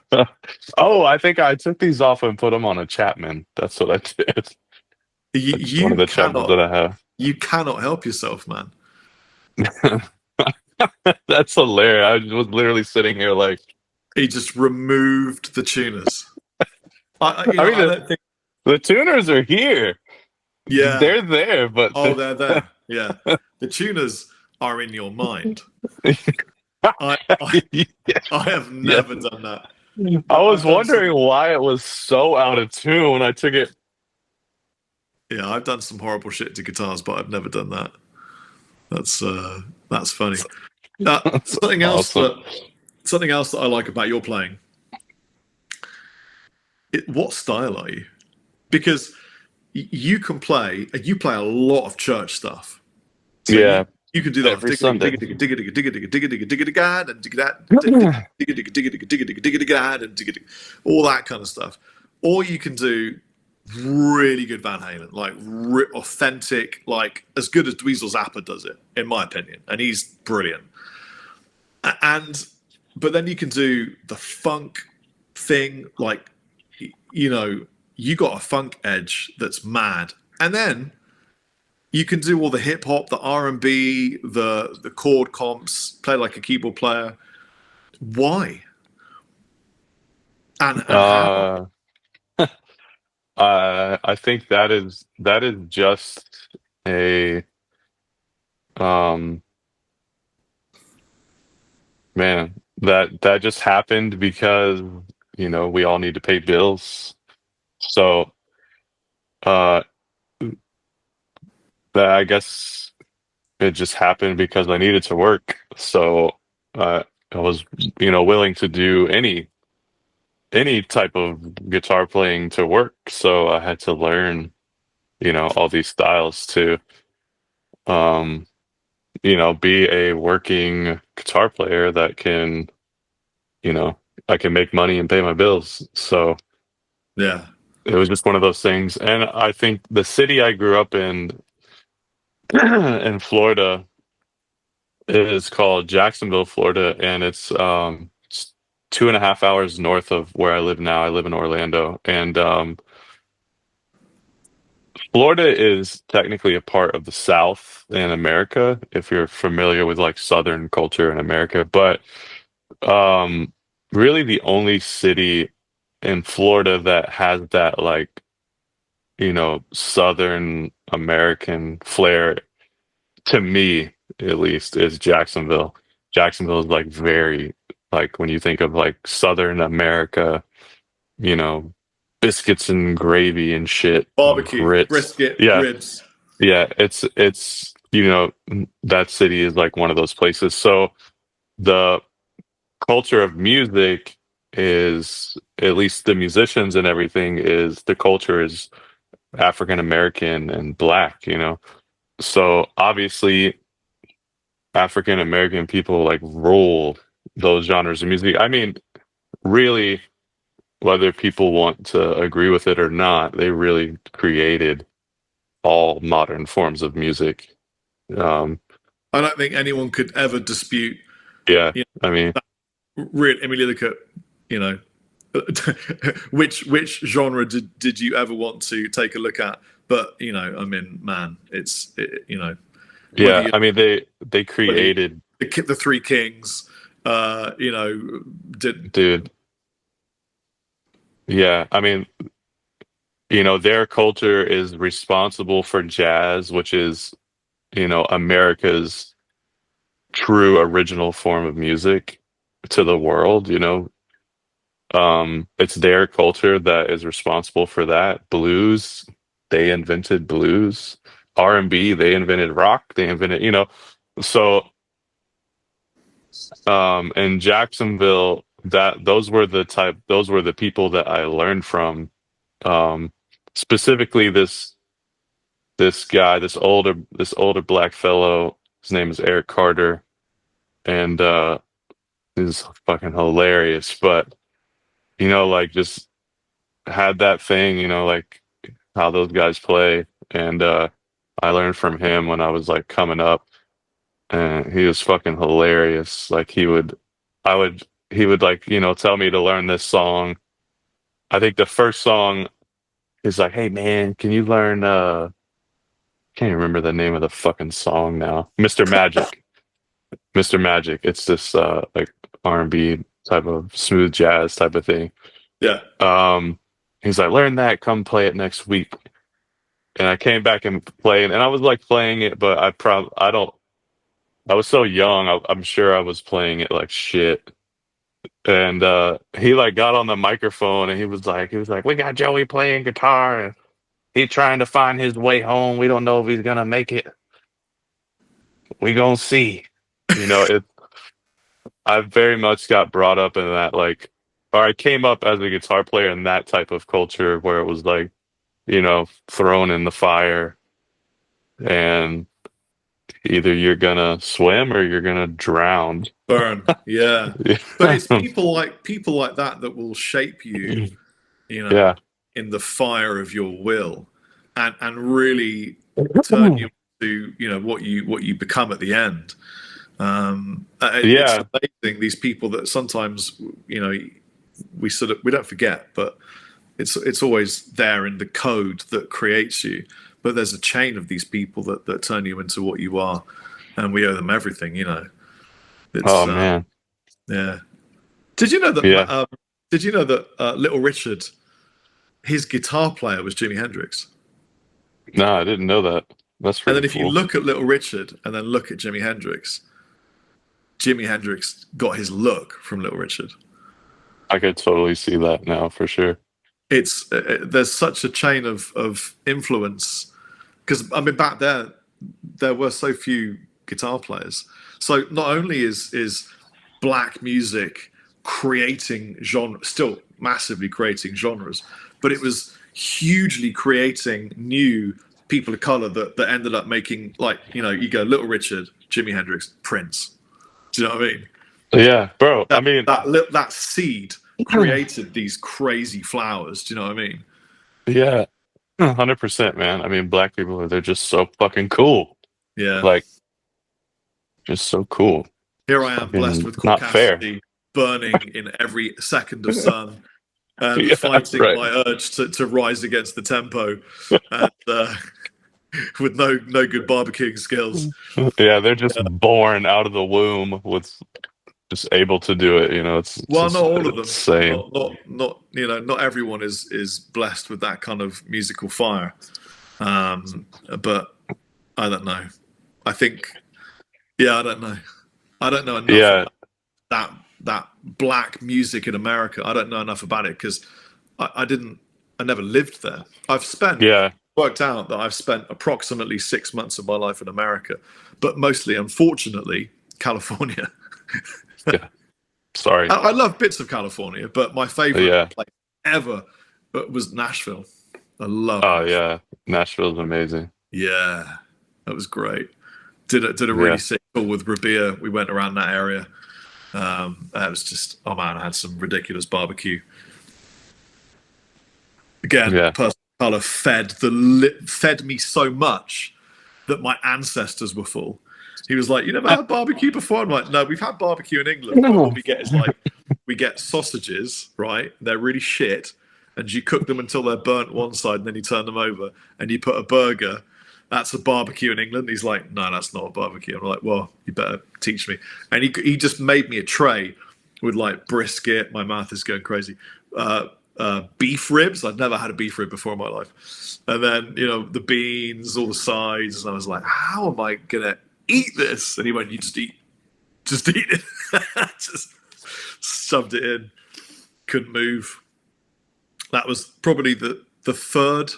Oh, I think I took these off and put them on a Chapman. That's what I did. You, It's one of you the Chapmans that cannot I have. you cannot help yourself, man. That's hilarious. I was literally sitting here like, He just removed the tuners. I mean, I don't think. the tuners are here. Yeah. They're there, but Oh, they're there. Yeah. The tuners are in your mind. I have never done that. I was I've done wondering why it was so out of tune when I took it. Yeah, I've done some horrible shit to guitars, but I've never done that. That's funny. Something else Awesome. that I like about your playing. What style are you? Because you can play, and you play a lot of church stuff. So Yeah, you can do that every Sunday. all that kind of stuff. Or you can do really good Van Halen, like authentic, like as good as Dweezil Zappa does it, in my opinion, and he's brilliant. But then you can do the funk thing, like you got a funk edge that's mad, and then you can do all the hip hop, the R&B, the chord comps, play like a keyboard player. Why? And how? I think that is just a um man, that just happened because we all need to pay bills. So uh that I guess it just happened because I needed to work. So I was willing to do any type of guitar playing to work. So I had to learn all these styles to um be a working guitar player that can I can make money and pay my bills. So Yeah. it was just one of those things. And I think the city I grew up in in Florida is called Jacksonville, Florida, and it's 2.5 hours north of where I live now. I live in Orlando, and Florida is technically a part of the South in America, if you're familiar with like Southern culture in America. But um, really, the only city in Florida that has that like Southern American flair, to me at least, is Jacksonville. Jacksonville is like very like when you think of like Southern America, you know, biscuits and gravy and shit, Barbecue, grits. brisket, Yeah, ribs. yeah, it's that city is like one of those places. So the culture of music is, at least the musicians and everything, is the culture is African American and black. So obviously African American people like rule those genres of music. I mean, really, whether people want to agree with it or not, they really created all modern forms of music. Um, I don't think anyone could ever dispute. yeah, You I mean, Really, I mean, look at you know, which genre did you ever want to take a look at? But I mean, man, whether yeah, you I mean they whether you, created, the Three Kings, did dude. Yeah, I mean, their culture is responsible for jazz, which is, America's true original form of music to the world. It's their culture that is responsible for that. Blues, they invented blues. R&B, they invented rock. They invented, so In Jacksonville, those were the people that I learned from. Um, specifically this guy, this older black fellow. His name is Eric Carter, and he's fucking hilarious. But like just had that thing, like how those guys play, and I learned from him when I was like coming up, and he was fucking hilarious. Like he would like tell me to learn this song. I think the first song is like, "Hey man, can you learn?" Can't even remember the name of the fucking song now. Mr. Magic. Mr. Magic. It's this like R&B type of smooth jazz type of thing. Yeah. He's like, learn that, come play it next week. And I came back and played, and I was like playing it, but I was so young, I'm sure I was playing it like shit. And he like got on the microphone and he was like, we got Joey playing guitar and he trying to find his way home. We don't know if he's gonna make it. We gonna see. It I very much got brought up in that or I came up as a guitar player in that type of culture where it was like, thrown in the fire and either you're gonna swim or you're gonna drown. Burn. Yeah. But it's people like that will shape you, Yeah. in the fire of your will, and really turn you to what you become at the end. It's Yeah. amazing, these people that sometimes we don't forget, but it's always there in the code that creates you. But there's a chain of these people that turn you into what you are, and we owe them everything. It's, Oh man. yeah. Did you know that? Yeah. Did you know that Little Richard, his guitar player was Jimi Hendrix? No, I didn't know that. That's And pretty then if you cool. look at Little Richard and then look at Jimi Hendrix got his look from Little Richard. I could totally see that now for sure. It's there's such a chain of influence, because I mean back there were so few guitar players. So not only is black music creating genre, still massively creating genres, but it was hugely creating new people of color that ended up making, like, you go Little Richard, Jimi Hendrix, Prince. Do you know what I mean? Yeah, bro. I mean, That seed created these crazy flowers. Do you know what I mean? yeah, 100%, man. I mean, black people they're just so fucking cool. Yeah. Like, just so cool. Here I am, blessed Fucking with not fair. caucasity, burning in every second of sun, and Yeah, fighting right. my urge to rise against the tempo, and with no good barbecuing skills. Yeah, they're just born out of the womb with just able to do it. It's Well, just not all of them. insane. Not everyone is blessed with that kind of musical fire. But I don't know. I think, yeah, I don't know. I don't know enough Yeah, about that black music in America. I don't know enough about it because I never lived there. yeah, Worked out that I've spent approximately 6 months of my life in America, but mostly, unfortunately, California. yeah. Sorry. I love bits of California, but my favorite Yeah. place ever was Nashville. I love Oh Nashville. yeah, Nashville's amazing. Yeah, that was great. Did a Yeah. really sick tour with Rabia. We went around that area. That was just, oh man, I had some ridiculous barbecue. Again, Yeah. person of color fed me so much that my ancestors were full. He was like, "You never had barbecue before?" I'm like, "No, we've had barbecue in England. But what we get is we get sausages, right? They're really shit, and you cook them until they're burnt one side, and then you turn them over, and you put a burger. That's a barbecue in England." He's like, "No, that's not a barbecue." I'm like, "Well, you better teach me." And he just made me a tray with like brisket. My mouth is going crazy. Beef ribs. I'd never had a beef rib before in my life. And then, the beans, all the sides. And I was like, how am I going to eat this? And he went, you just eat it. Just shoved it in. Couldn't move. That was probably the third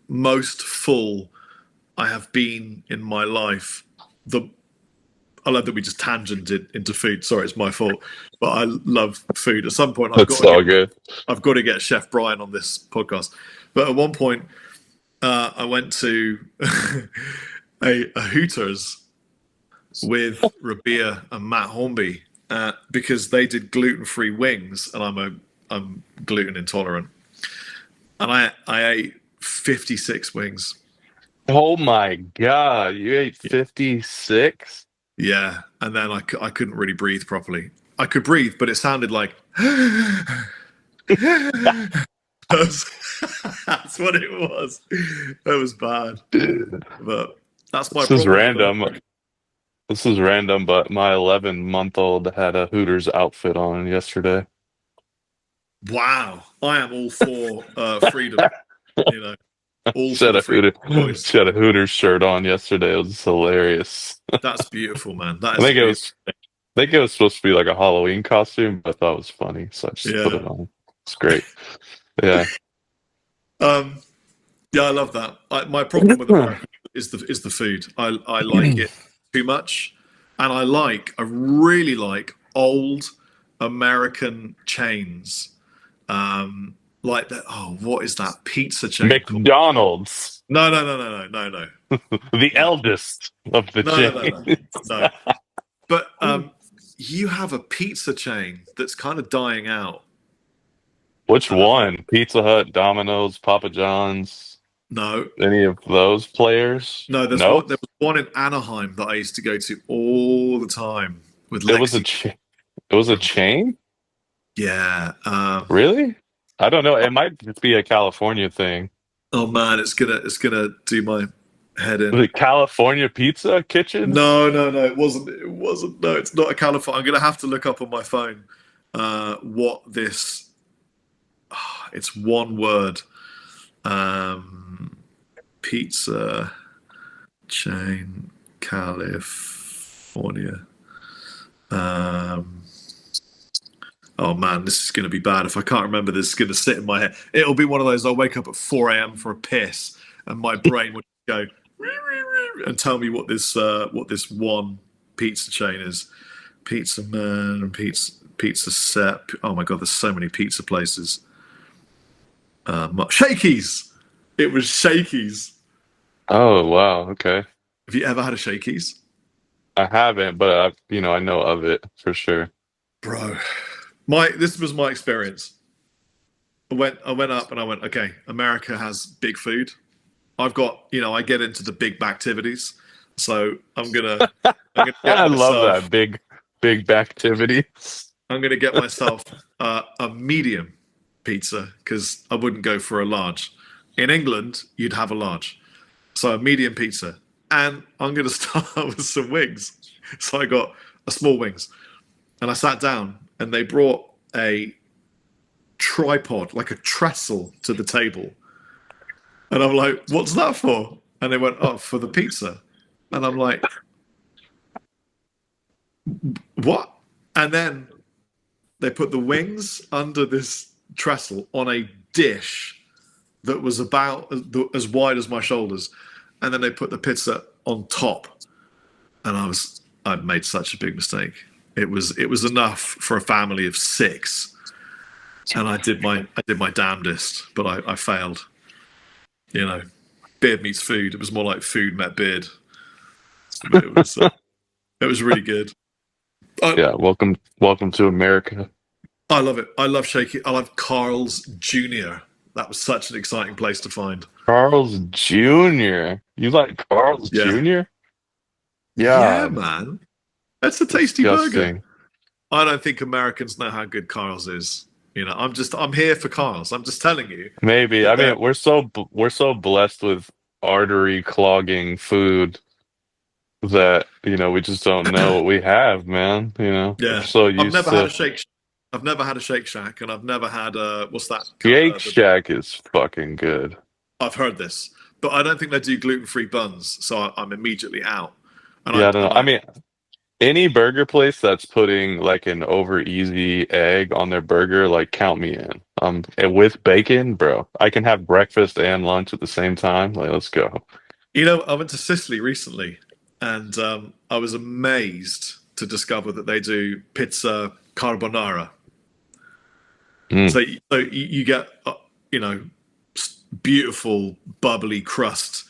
most full I have been in my life. I love that we just tangented into food. Sorry, it's my fault, but I love food. At some point, That's so good. I've got to get Chef Brian on this podcast. But at one point, I went to a Hooters with Rabia and Matt Hornby because they did gluten-free wings, and I'm gluten intolerant, and I ate 56 wings. Oh my God, you ate 56? Yeah, and then I couldn't really breathe properly. I could breathe, but it sounded like that's what it was. That was bad. But that's my This is problem. random. This is random, but my 11-month-old had a Hooters outfit on yesterday. Wow, I am all for freedom. You know, all She for the freedom. She had a Hooters shirt on yesterday. It was hilarious. That's beautiful, man. That I is. think it was supposed to be like a Halloween costume, but I thought it was funny, so I just put Yeah. it on. It's great. Yeah. Yeah, I love that. My problem with America is the food. I like it too much, and I really like old American chains. Like that. Oh, what is that pizza chain called? McDonald's, No. the eldest of the chain. No. But you have a pizza chain that's kind of dying out. Which one? Pizza Hut, Domino's, Papa John's? No. Any of those players? No, there was one in Anaheim that I used to go to all the time with Lexi. It was a chain? Yeah. Really? I don't know. It might just be a California thing. Oh man, it's gonna do my head in. The California Pizza Kitchen? No, it wasn't. No, it's not a California. I'm gonna have to look up on my phone what this. It's one word. Pizza chain California. Oh man, this is going to be bad. If I can't remember this, it's going to sit in my head. It'll be one of those. I'll wake up at 4 a.m. for a piss, and my brain would go and tell me what this one pizza chain is. Pizza Man, Pizza Set. Oh my god, there's so many pizza places. Shakey's. It was Shakey's. Oh wow, okay. Have you ever had a Shakey's? I haven't, but I know of it for sure. Bro, this was my experience. I went up and I went, okay, America has big food. I've got, I get into the big activities, so I'm gonna get I myself, love that big activity. I'm gonna get myself a medium pizza because I wouldn't go for a large. In England, you'd have a large, so a medium pizza, and I'm gonna start with some wings. So I got a small wings, and I sat down, and they brought a tripod, like a trestle, to the table. And I'm like, what's that for? And they went, oh, for the pizza. And I'm like, what? And then they put the wings under this trestle on a dish that was about as wide as my shoulders. And then they put the pizza on top. And I'd made such a big mistake. It was enough for a family of 6. And I did my damnedest, but I failed. Beard meets food. It was more like food met beard. But it was really good. Yeah, welcome to America. I love it. I love Shaky. I love Carl's Jr. That was such an exciting place to find. Carl's Jr. You like Carl's Jr.? Yeah, man. That's a tasty Disgusting. burger. I don't think Americans know how good Carl's is. I'm here for Carl's. I'm just telling you. Maybe. I mean, we're so blessed with artery clogging food that we just don't know what we have, man. Yeah. We're so used I've never had a Shake Shack, and I've never had what's that? Shake Shack is fucking good. I've heard this, but I don't think they do gluten-free buns, so I'm immediately out. And I don't know. I mean, any burger place that's putting like an over easy egg on their burger, like count me in. And with bacon, bro. I can have breakfast and lunch at the same time. Like, let's go. I went to Sicily recently, and I was amazed to discover that they do pizza carbonara. Mm. So you get beautiful bubbly crust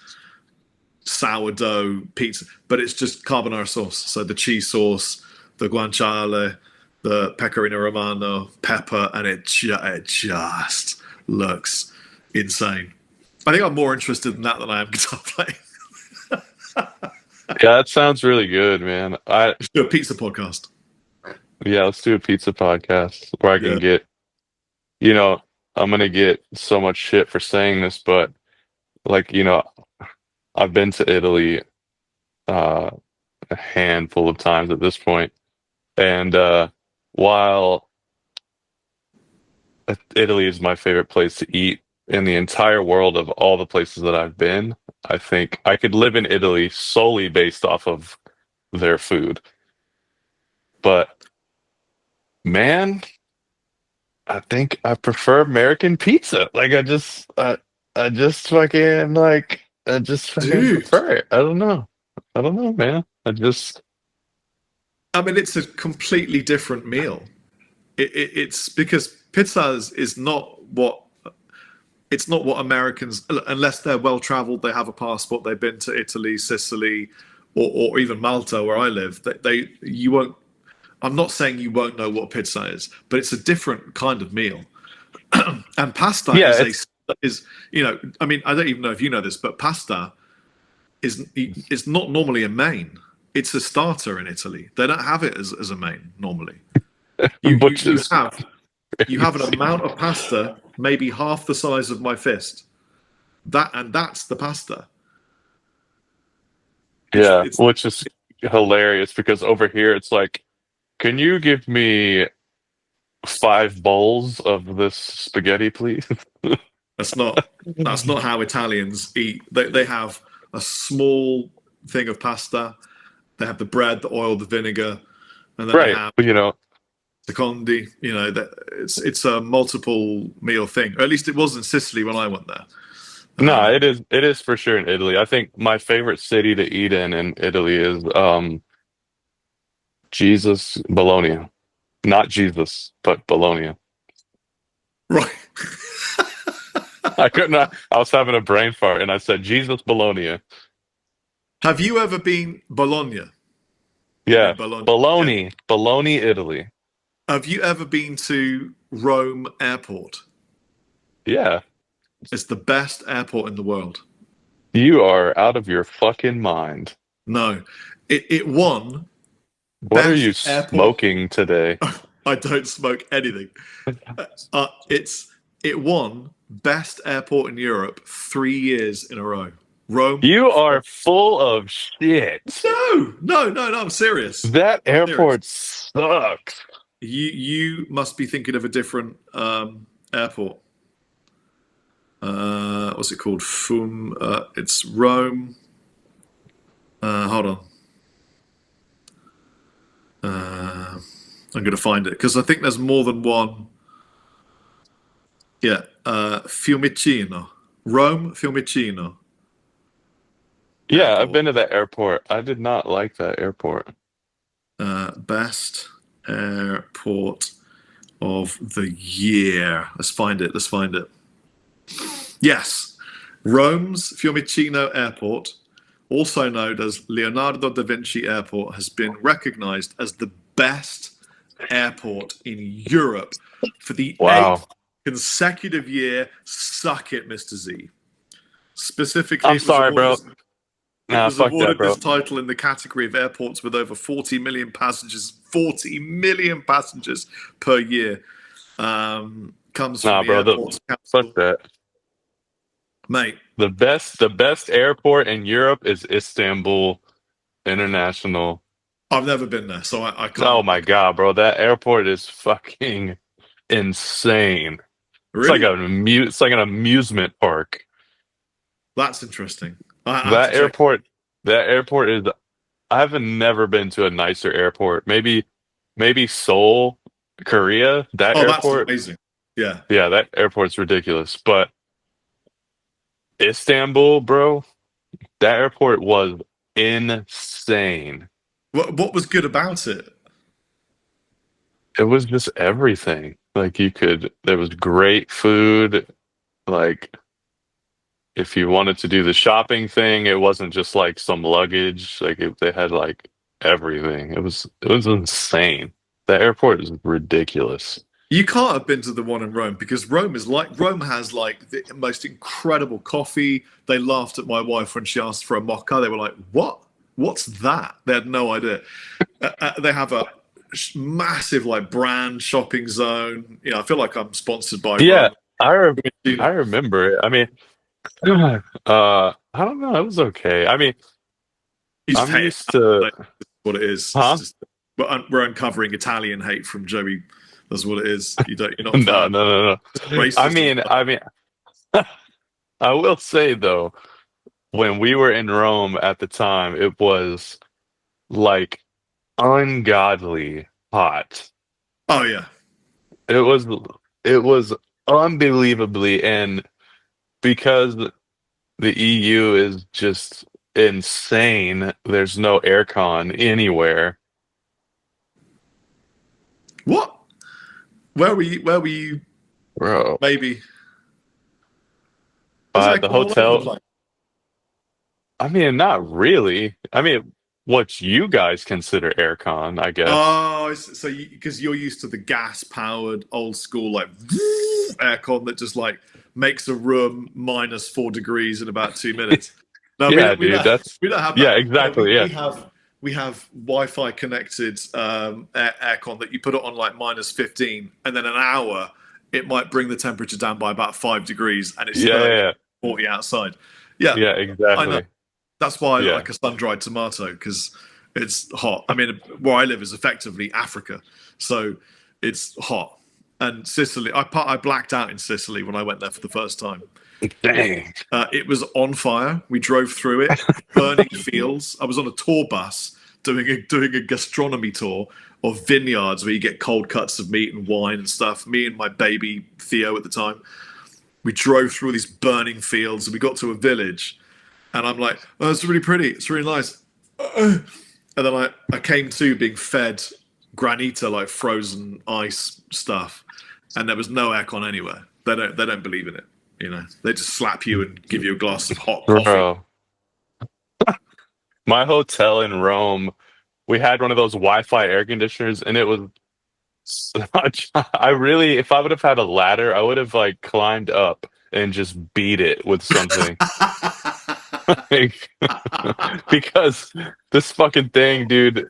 sourdough pizza, but it's just carbonara sauce. So the cheese sauce, the guanciale, the pecorino romano, pepper, and it just looks insane. I think I'm more interested in that than I am guitar playing. Yeah, that sounds really good, man. Let's do a pizza podcast. Yeah, let's do a pizza podcast where I can Yeah. get, you know, I'm gonna get so much shit for saying this, but like, I've been to Italy uh a handful of times at this point, and while Italy is my favorite place to eat in the entire world of all the places that I've been, I think I could live in Italy solely based off of their food. But man, I think I prefer American pizza. Like I just fucking Dude, prefer it. I don't know. I don't know, man. I mean, it's a completely different meal. It's because pizza is not what it's not what Americans, unless they're well traveled, they have a passport, they've been to Italy, Sicily, or even Malta, where I live. You won't. I'm not saying you won't know what pizza is, but it's a different kind of meal. And pasta Yeah, is I mean, I don't even know if you know this, but pasta is not normally a main. It's a starter in Italy. They don't have it as a main normally. which is You have an amount of pasta, maybe half the size of my fist. That's the pasta. yeah, It's which is hilarious because over here it's like, can you give me 5 bowls of this spaghetti, please? that's not how Italians eat. They have a small thing of pasta. They have the bread, the oil, the vinegar, and then they Right. have But secondi. It's a multiple meal thing. Or at least it was in Sicily when I went there. no, it is for sure in Italy. I think my favorite city to eat in Italy is Jesus Bologna. Not Jesus, but Bologna. Right. I couldn't I was having a brain fart and I said Jesus Bologna. Have you ever been Bologna? Yeah. In Bologna. Yeah. Bologna, Italy. Have you ever been to Rome Airport? Yeah. It's the best airport in the world. You are out of your fucking mind. No, it won What are you best airport. smoking today? I don't smoke anything. It won best airport in Europe 3 years in a row. Rome. You are full of shit. No. I'm serious. That I'm serious. airport sucks. You must be thinking of a different airport. What's it called? It's Rome. Hold on. I'm going to find it because I think there's more than one. Yeah, Fiumicino, Rome, Fiumicino. Yeah, I've Airport. been to that airport. I did not like that airport. Best airport of the year. Let's find it. Yes, Rome's Fiumicino Airport, also known as Leonardo da Vinci Airport, has been recognized as the best airport in Europe for the Wow. 8th consecutive year. Suck it, Mr. Z. Specifically, I'm sorry, bro. It Nah, was fuck that, awarded bro. this title in the category of airports with over 40 million passengers. 40 million passengers per year. Comes from Nah, the bro. Airports Council. Fuck that. Mate, The best airport in Europe is Istanbul International. I've never been there, so I can't. Oh my God, bro. That airport is fucking insane. Really? It's like an amusement park. That's interesting. I have That to check. airport is I've never been to a nicer airport. Maybe Seoul, Korea. That Oh, that's airport. amazing. Yeah. Yeah, that airport's ridiculous. But Istanbul, bro, that airport was insane. insane. What was good about it? It was just everything. Like there was great food. Like if you wanted to do the shopping thing, it wasn't just like some luggage. Like they had like everything. It was insane. The airport is ridiculous. You can't have been to the one in Rome because Rome has like the most incredible coffee. They laughed at my wife when she asked for a mocha. They were like, "What? What's that?" They had no idea. They have a massive like brand shopping zone. You know, I feel like I'm sponsored by Yeah, Rome. I remember it. I mean, I don't know. It was okay. I mean, You just I'm hate it. used to, That's what it is. It's huh? just we're uncovering Italian hate from Joey. That's what it is. You're not a No, no, fan. no, no. I Racist. mean, I mean, I will say though, when we were in Rome at the time, it was like ungodly hot. Oh yeah. It was it was unbelievably, and because the EU is just insane, there's no aircon anywhere. What? Where were you? Where were you? Bro. Maybe. There's The aircon all over the hotel, place. I mean, not really. I mean, what you guys consider aircon, I guess. Oh, so because you're used to the gas-powered, old school like aircon that just like makes a room -4 degrees in about 2 minutes. No, Yeah, dude, we don't have yeah, that. exactly. Yeah. We have Wi-Fi connected aircon that you put it on like -15, and then an hour it might bring the temperature down by about 5 degrees, and it's Yeah, 30, yeah, 40 outside. Yeah, yeah, I know. exactly. That's why I Yeah. like a sun-dried tomato because it's hot. I mean, where I live is effectively Africa, so it's hot. And Sicily, I blacked out in Sicily when I went there for the first time. Dang. It was on fire. We drove through it, burning fields. I was on a tour bus doing a gastronomy tour of vineyards where you get cold cuts of meat and wine and stuff. Me and my baby Theo at the time, we drove through these burning fields and we got to a village. And I'm like, oh, it's really pretty. It's really nice. And then I came to being fed granita, like frozen ice stuff, and there was no aircon anywhere. They don't believe in it. You know, they just slap you and give you a glass of hot coffee. Bro, my hotel in Rome, we had one of those Wi-Fi air conditioners, and it was such. I really, if I would have had a ladder, I would have like climbed up and just beat it with something. Like, because this fucking thing, dude,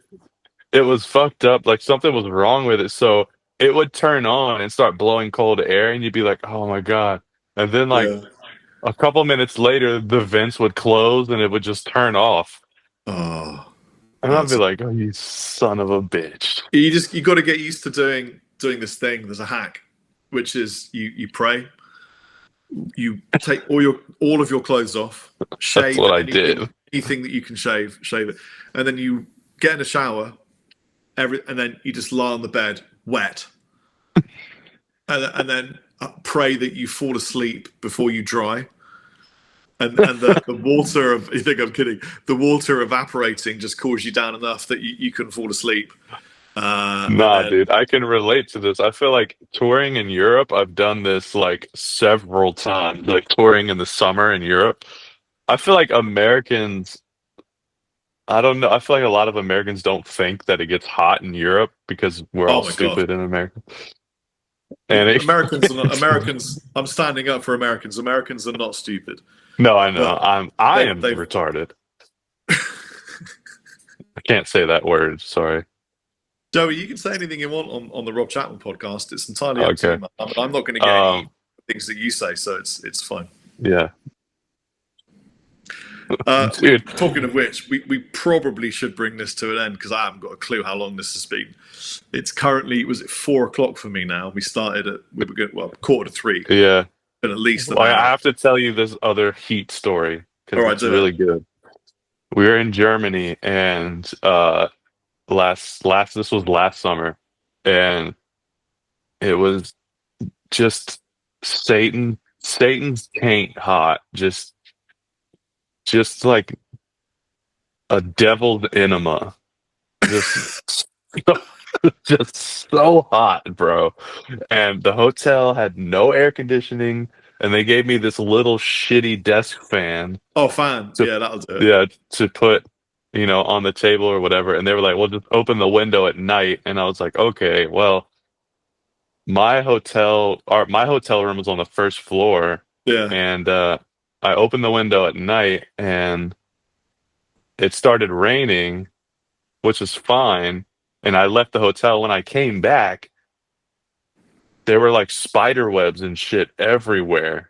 it was fucked up. Like something was wrong with it. So it would turn on and start blowing cold air, and you'd be like, oh my God. And then, like, Yeah. a couple minutes later, the vents would close and it would just turn off. Oh, And I'd be that's like, oh, you son of a bitch. you got to get used to doing this thing. There's a hack, which is you pray, you take all of your clothes off, shave That's what I anything, did. anything that you can shave it, and then you get in a shower, and then you just lie on the bed wet, and then pray that you fall asleep before you dry. And the water of you think I'm kidding? The water evaporating just cools you down enough that you can fall asleep. Nah, dude, I can relate to this. I feel like touring in Europe, I've done this like several times, like touring in the summer in Europe. I feel like Americans, I don't know, I feel like a lot of Americans don't think that it gets hot in Europe because we're all Oh my god, stupid in America. And Americans are not Americans. I'm standing up for Americans. Americans are not stupid, no, I know. but I they am they've retarded. I can't say that word, sorry. Joey, you can say anything you want on the Rob Chapman podcast. It's entirely up to Okay. you, man. I'm not going to get any things that you say, so it's fine. Yeah. Dude. Talking of which, we probably should bring this to an end because I haven't got a clue how long this has been. It's currently, was it 4 o'clock for me now? We started at, we were good, well, 2:45. Yeah. Been at least an Well, I hour. have to tell you this other Heat story All because right, it's do it. really good. We were in Germany and this was last summer, and it was just Satan's taint hot, just like a devil's enema. Just just so hot, bro. And the hotel had no air conditioning, and they gave me this little shitty desk fan Oh, fan. to Yeah, that'll do it. yeah, to put, on the table or whatever. And they were like, "Well, just open the window at night." And I was like, "Okay, well, my hotel room was on the first floor, Yeah. and I opened the window at night, and it started raining, which is fine. And I left the hotel. When I came back, there were like spider webs and shit everywhere.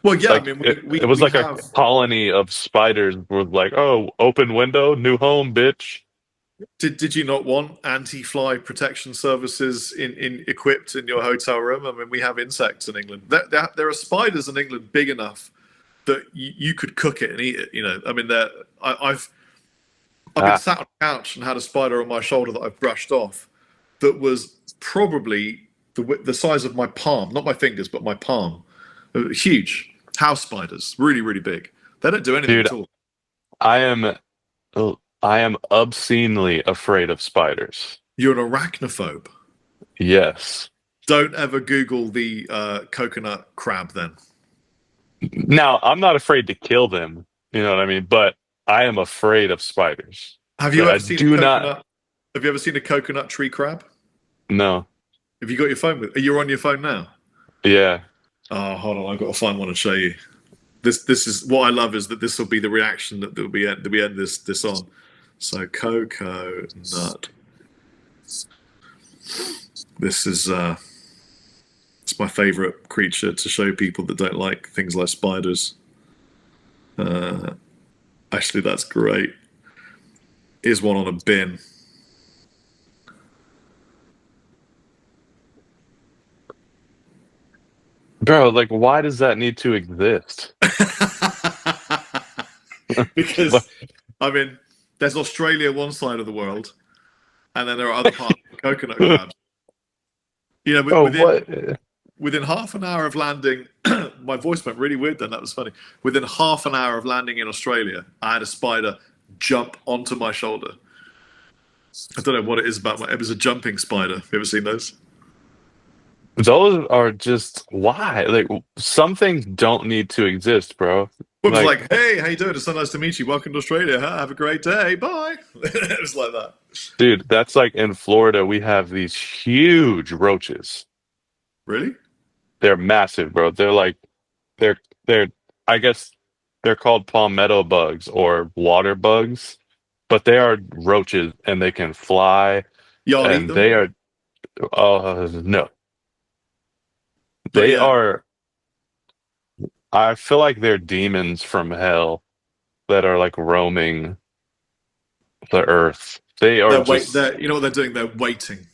Well, yeah. I Like mean, it was we like a have. colony of spiders were like, "Oh, open window, new home, bitch." Did you not want anti-fly protection services in equipped in your hotel room? I mean, we have insects in England. There are spiders in England big enough that you could cook it and eat it. I mean, I've been Ah, sat on a couch and had a spider on my shoulder that I've brushed off that was probably the size of my palm, not my fingers, but my palm. Huge house spiders, really, really big. They don't do anything dude, at all. I am I am obscenely afraid of spiders. You're an arachnophobe. Yes. Don't ever Google the coconut crab then. Now, I'm not afraid to kill them, you know what I mean? But I am afraid of spiders. Have you Like, I ever seen a do not coconut? Have you ever seen a coconut tree crab? know. Have you got your phone with? Are you on your phone now? Yeah. Oh, hold on, I've got to find one and show you. This is what I love is that this will be the reaction that we end this on. So coconut. This is it's my favorite creature to show people that don't like things like spiders. Actually, that's great. Here's one on a bin. Bro, like why does that need to exist? Because I mean, there's Australia one side of the world, and then there are other parts of coconut crabs. Oh, Within what? half an hour of landing, my voice went really weird. Then that was funny. Within half an hour of landing in Australia, I had a spider jump onto my shoulder. I don't know what it is about it was a jumping spider. Have you ever seen those? Those are just why? Like some things don't need to exist, bro. It was Like, like, "Hey, how you doing? It's so nice to meet you. Welcome to Australia. Huh? Have a great day. Bye." It was like that. dude, that's like in Florida, we have these huge roaches. Really? They're massive, bro. They're they're I guess they're called palmetto bugs or water bugs, but they are roaches and they can fly Y'all eat and them? they are no. But They yeah, are I feel like they're demons from hell that are like roaming the earth. They are just They're you know what they're doing? They're waiting.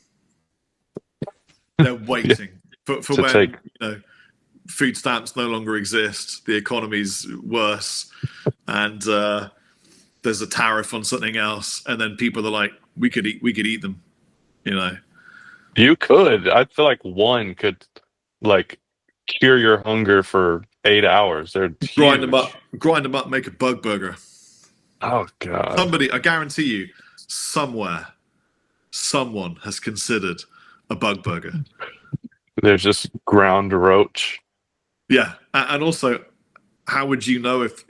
They're yeah, waiting for to take when food stamps no longer exist, the economy's worse, and there's a tariff on something else, and then people are like, we could eat them, you know. you could. I feel like one could like cure your hunger for 8 hours. They're huge. Grind them up, make a bug burger. Oh God. Somebody, I guarantee you, somewhere, someone has considered a bug burger. There's just ground roach. Yeah, and also, how would you know if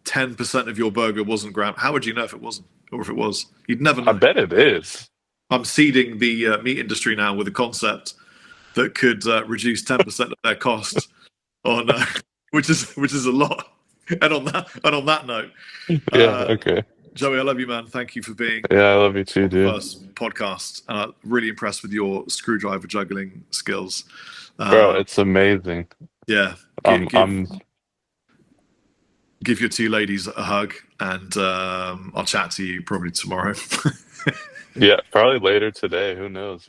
10% of your burger wasn't ground? How would you know if it wasn't, or if it was? You'd never I know. bet it is. I'm seeding the meat industry now with a concept that could reduce 10% of their cost on, which is a lot. And on that note, Yeah, okay. Joey, I love you, man. Thank you for being Yeah, I love you too, on the dude. first podcast. Really impressed with your screwdriver juggling skills. Bro, it's amazing. Yeah, I'm give your two ladies a hug, and I'll chat to you probably tomorrow. yeah, probably later today. Who knows,